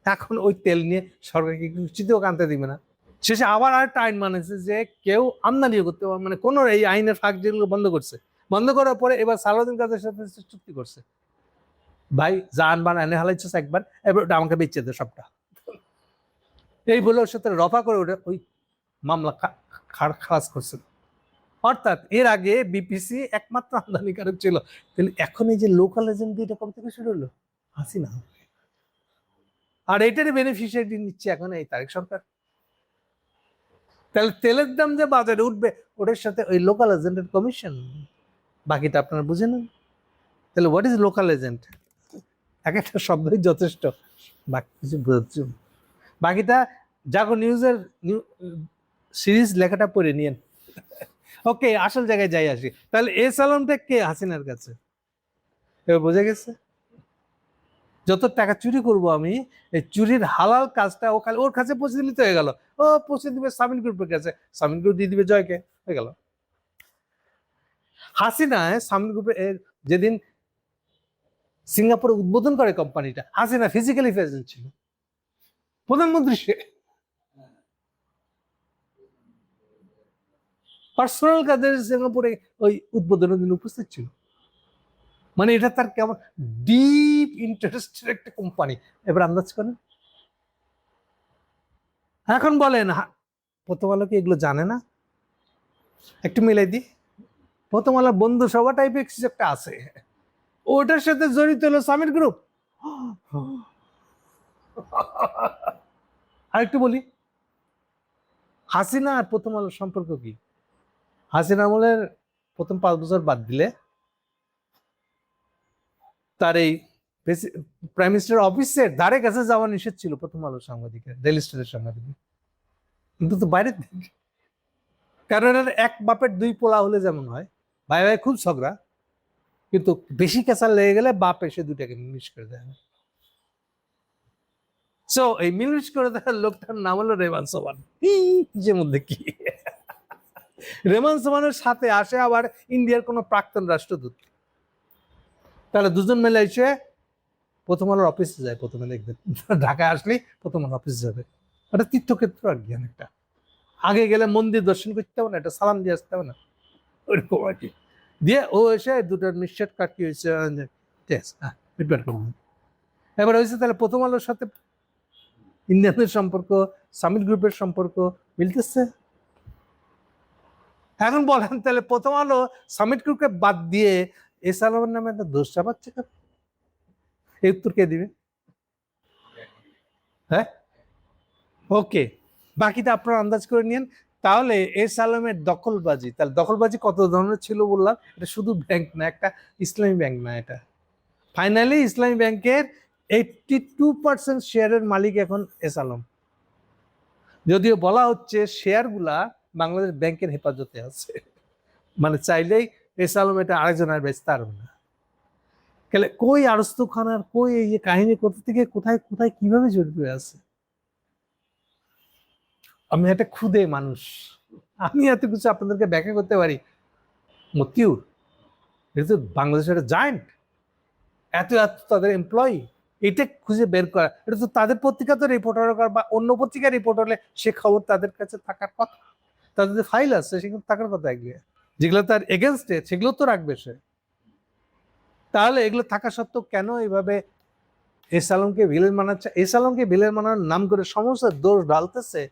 এখন ওই তেল নিয়ে সরকারকে কিছুতেও কানতে দিবে না। শেষে আবার আরেকটা আইন মানেছে যে কেউ আমদানিও করতে পারবে, মানে কোনো এই আইনের ফাঁক যেগুলো বন্ধ করছে, বন্ধ করার পরে এবার সালাউদ্দিন কাদের সাথে চুক্তি করছে, ভাই জান বান এনে হালাইছিস একবার, এবার ওটা আমাকে বেচে দে সবটা, এই বলে ওর সাথে রফা করে ওটা ওই মামলা খালাস করছে। অর্থাৎ এর আগে বিপিসি একমাত্র আমদানিকারক ছিল, তাহলে এখন এই যে লোকাল এজেন্ট এটা কবে থেকে শুরু হলো? হাসিনা। আর এটারই বেনিফিশিয়ারি নিচ্ছে এখন এই তারেক সরকার। তাহলে তেলের দাম যে বাজারে উঠবে ওটার সাথে ওই লোকাল এজেন্টের কমিশন, বাকিটা আপনারা বুঝে নেন। তাহলে হোয়াট ইজ লোকাল এজেন্ট? এক একটা শব্দই যথেষ্ট, বাকি কিছু বুঝতে, বাকিটা জাগো নিউজের সিরিজ লেখাটা পড়ে নিয়েন। ওকে, আসল জায়গায় যাই আসি। তাহলে এস আলমটা কে হাসিনার কাছে? এবার বোঝা গেছে। যত টাকা চুরি করব আমি, এই চুরির হালাল কাজটা ও খালি ওর কাছে পৌঁছে দিলে তো হয়ে গেল। ও পৌঁছে দিবে সামিন গ্রুপের কাছে, সামিন গ্রুপ দিয়ে দিবে জয়কে, হয়ে গেল। হাসিনা সামিন গ্রুপের যেদিন সিঙ্গাপুরে উদ্বোধন করে কোম্পানিটা, হাসিনা ফিজিক্যালি প্রেজেন্ট ছিল, প্রধানমন্ত্রী সে, পার্সোনাল কাজে সিঙ্গাপুরে ওই উদ্বোধনের দিন উপস্থিত ছিল। মানে এটা তার কেমন ডিপ ইন্টারেস্টের একটা কোম্পানি। এবার আন্দাজ করেন। এখন বলেন প্রথম আলো কি এগুলো জানে না? একটু মিলাই দি। প্রথম আলো বন্ধু সভা টাইপের কিছু একটা আছে, ওটার সাথে জড়িত হলো সামিট গ্রুপ। আর একটু বলি, হাসিনা আর প্রথম আলোর সম্পর্ক কি? হাসিনা আমলের প্রথম 5 বছর বাদ দিলে তার এই প্রাইম মিনিস্টার অফিসের ধারে কাছে যাওয়া নিষেধ ছিল প্রথম আলোর সাংবাদিকের, ডেইলি স্টারের সাংবাদিকের, কিন্তু তো বাইরে থেকে। কারণ এক বাপের 2 পোলা হলে যেমন হয়, ভাই ভাই খুব ঝগড়া, কিন্তু বেশি কেঁচা লেগে গেলে বাপ এসে দুটাকে মিলিশ করে দেয়। সো এই মিলিশ করে দেওয়ার লোকটার নাম হলো রেমান সোমান। যে মধ্যে কি রেমান সোমানের সাথে আসে আবার ইন্ডিয়ার কোনো প্রাক্তন রাষ্ট্রদূত। তাহলে দুজন মিলে এসে প্রথম আলোর অফিসে যায়। প্রথমে দেখবেন ঢাকায় আসলেই প্রথম আলোর অফিসে যাবে, ওটা তীর্থক্ষেত্র আর কি। অনেকটা আগে গেলে মন্দির দর্শন করতে হবে না, এটা সালাম দিয়ে আসতে হবে না, ওইরকম আর কি। দিয়ে ও এসে দুটোর নিঃশ্বাস কাটি হয়েছে, এবার হয়েছে। তাহলে প্রথম আলোর সাথে ইন্ডিয়ানদের সম্পর্ক, সামিট গ্রুপের সম্পর্ক মিলতেছে। এখন বলেন তাহলে প্রথম আলো সামিট গ্রুপকে বাদ দিয়ে এস আলমের নামে একটা দোষ চাপাচ্ছে কেন? এই উত্তর কে দিবে? হ্যাঁ, ওকে, বাকিটা আপনারা আন্দাজ করে নিন। তাহলে এস আলমের দখলবাজি, তাহলে দখলবাজি কত ধরনের ছিল বললাম। এটা শুধু ব্যাংক না, একটা ইসলামী ব্যাংক না, এটা ফাইনালি ইসলামী ব্যাংকের 82% শেয়ারের মালিক এখন এস আলম। যদিও বলা হচ্ছে শেয়ারগুলা বাংলাদেশ ব্যাংকের হেফাজতে আছে, মানে চাইলেই এস আলম এটা আরেকজনের বেচতে পারবে না। তাহলে কই আরস্তু খানার কই এই যে কাহিনী কোথা থেকে কোথায় কোথায় কিভাবে জড়িত হয়ে আছে? আমি একটা ক্ষুদে মানুষ, আমি এত কিছু আপনাদেরকে ব্যাখ্যা করতে পারি? মতিউর, এটা তো বাংলাদেশের একটা জায়েন্ট, এত এত তাদের এমপ্লয়ি, এটা খুঁজে বের করা, এটা তো তাদের পত্রিকা তো রিপোর্টার বা অন্য পত্রিকায় রিপোর্ট হলে সে খবর তাদের কাছে থাকার কথা, তাদের যে ফাইল আছে সেগুলো থাকার কথা, এগুলো যেগুলো তার এগেনস্টে সেগুলো তো রাখবে সে। তাহলে এগুলো থাকা সত্ত্বেও কেন এইভাবে এস আলমকে ভিলেন মানাচ্ছে? এস আলমকে ভিলেন মানানোর নাম করে সমস্ত দোষ ঢালতেছে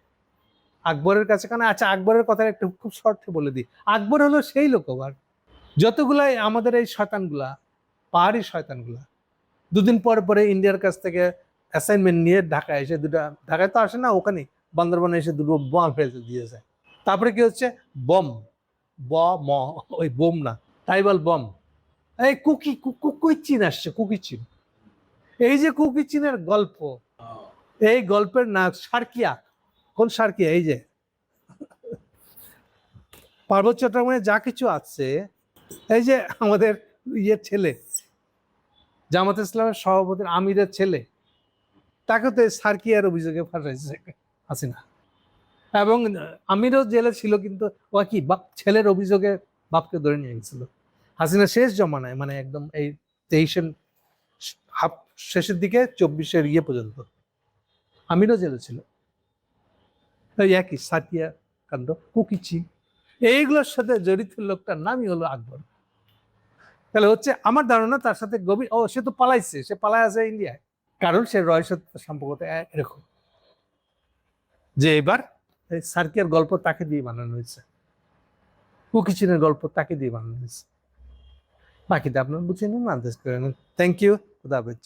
আকবরের কাছে। কেন? আচ্ছা, আকবরের কথা একটু খুব শর্টে বলে দিই। আকবর হলো সেই লোক, আবার যতগুলাই আমাদের এই শয়তানগুলা, পাহাড়ি শয়তানগুলা, দুদিন পরে পরে ইন্ডিয়ার কাছ থেকে অ্যাসাইনমেন্ট নিয়ে ঢাকায় এসে ঢাকায় তো আসে না, ওখানে বান্দরবানে এসে দুটো বোম ফেলতে দিয়েছে। তারপরে কি হচ্ছে? বম, ওই বোম না, ট্রাইবাল বম। এই কুকি চীন আসছে, কুকি চীন। এই যে কুকি চীনের গল্প, এই গল্পের নাম সার্কিয়া। কোন সার্কিয়া? এই যে পার্বত্য চট্টগ্রামে যা কিছু আছে, এই যে আমাদের ইয়ের ছেলে, জামাত ইসলামের সভাপতির আমিরের ছেলে, তাকে তো সার্কিয়ার অভিযোগে ফাঁসাইছে হাসিনা। এবং আমিরও জেলে ছিল, কিন্তু ও কি বাপ ছেলের অভিযোগে বাপকে ধরে নিয়ে গেছিল হাসিনা শেষ জমানায়, মানে একদম এই 23-এর শেষের দিকে 24-এর ইয়ে পর্যন্ত আমিরও জেলে ছিল। ওই একই সার্কিয়া কাণ্ড, কুকিচি, এইগুলোর সাথে জড়িত লোকটার নামই হলো আকবর। তাহলে হচ্ছে আমার ধারণা তার সাথে গভীর, সে তো পালাইছে, সে পালায় আছে ইন্ডিয়ায়, কারণ সে রহস্য সম্পর্কতে এরকম যে এবার সার্কিয়ার গল্প তাকে দিয়ে বানানো হয়েছে। কুকিচিনের গল্প তাকে দিয়ে বানানো হয়েছে। বাকিটা আপনার বুঝে নিন, আন্দাজ করে নিন। থ্যাংক ইউ, খুদা হাফেজ।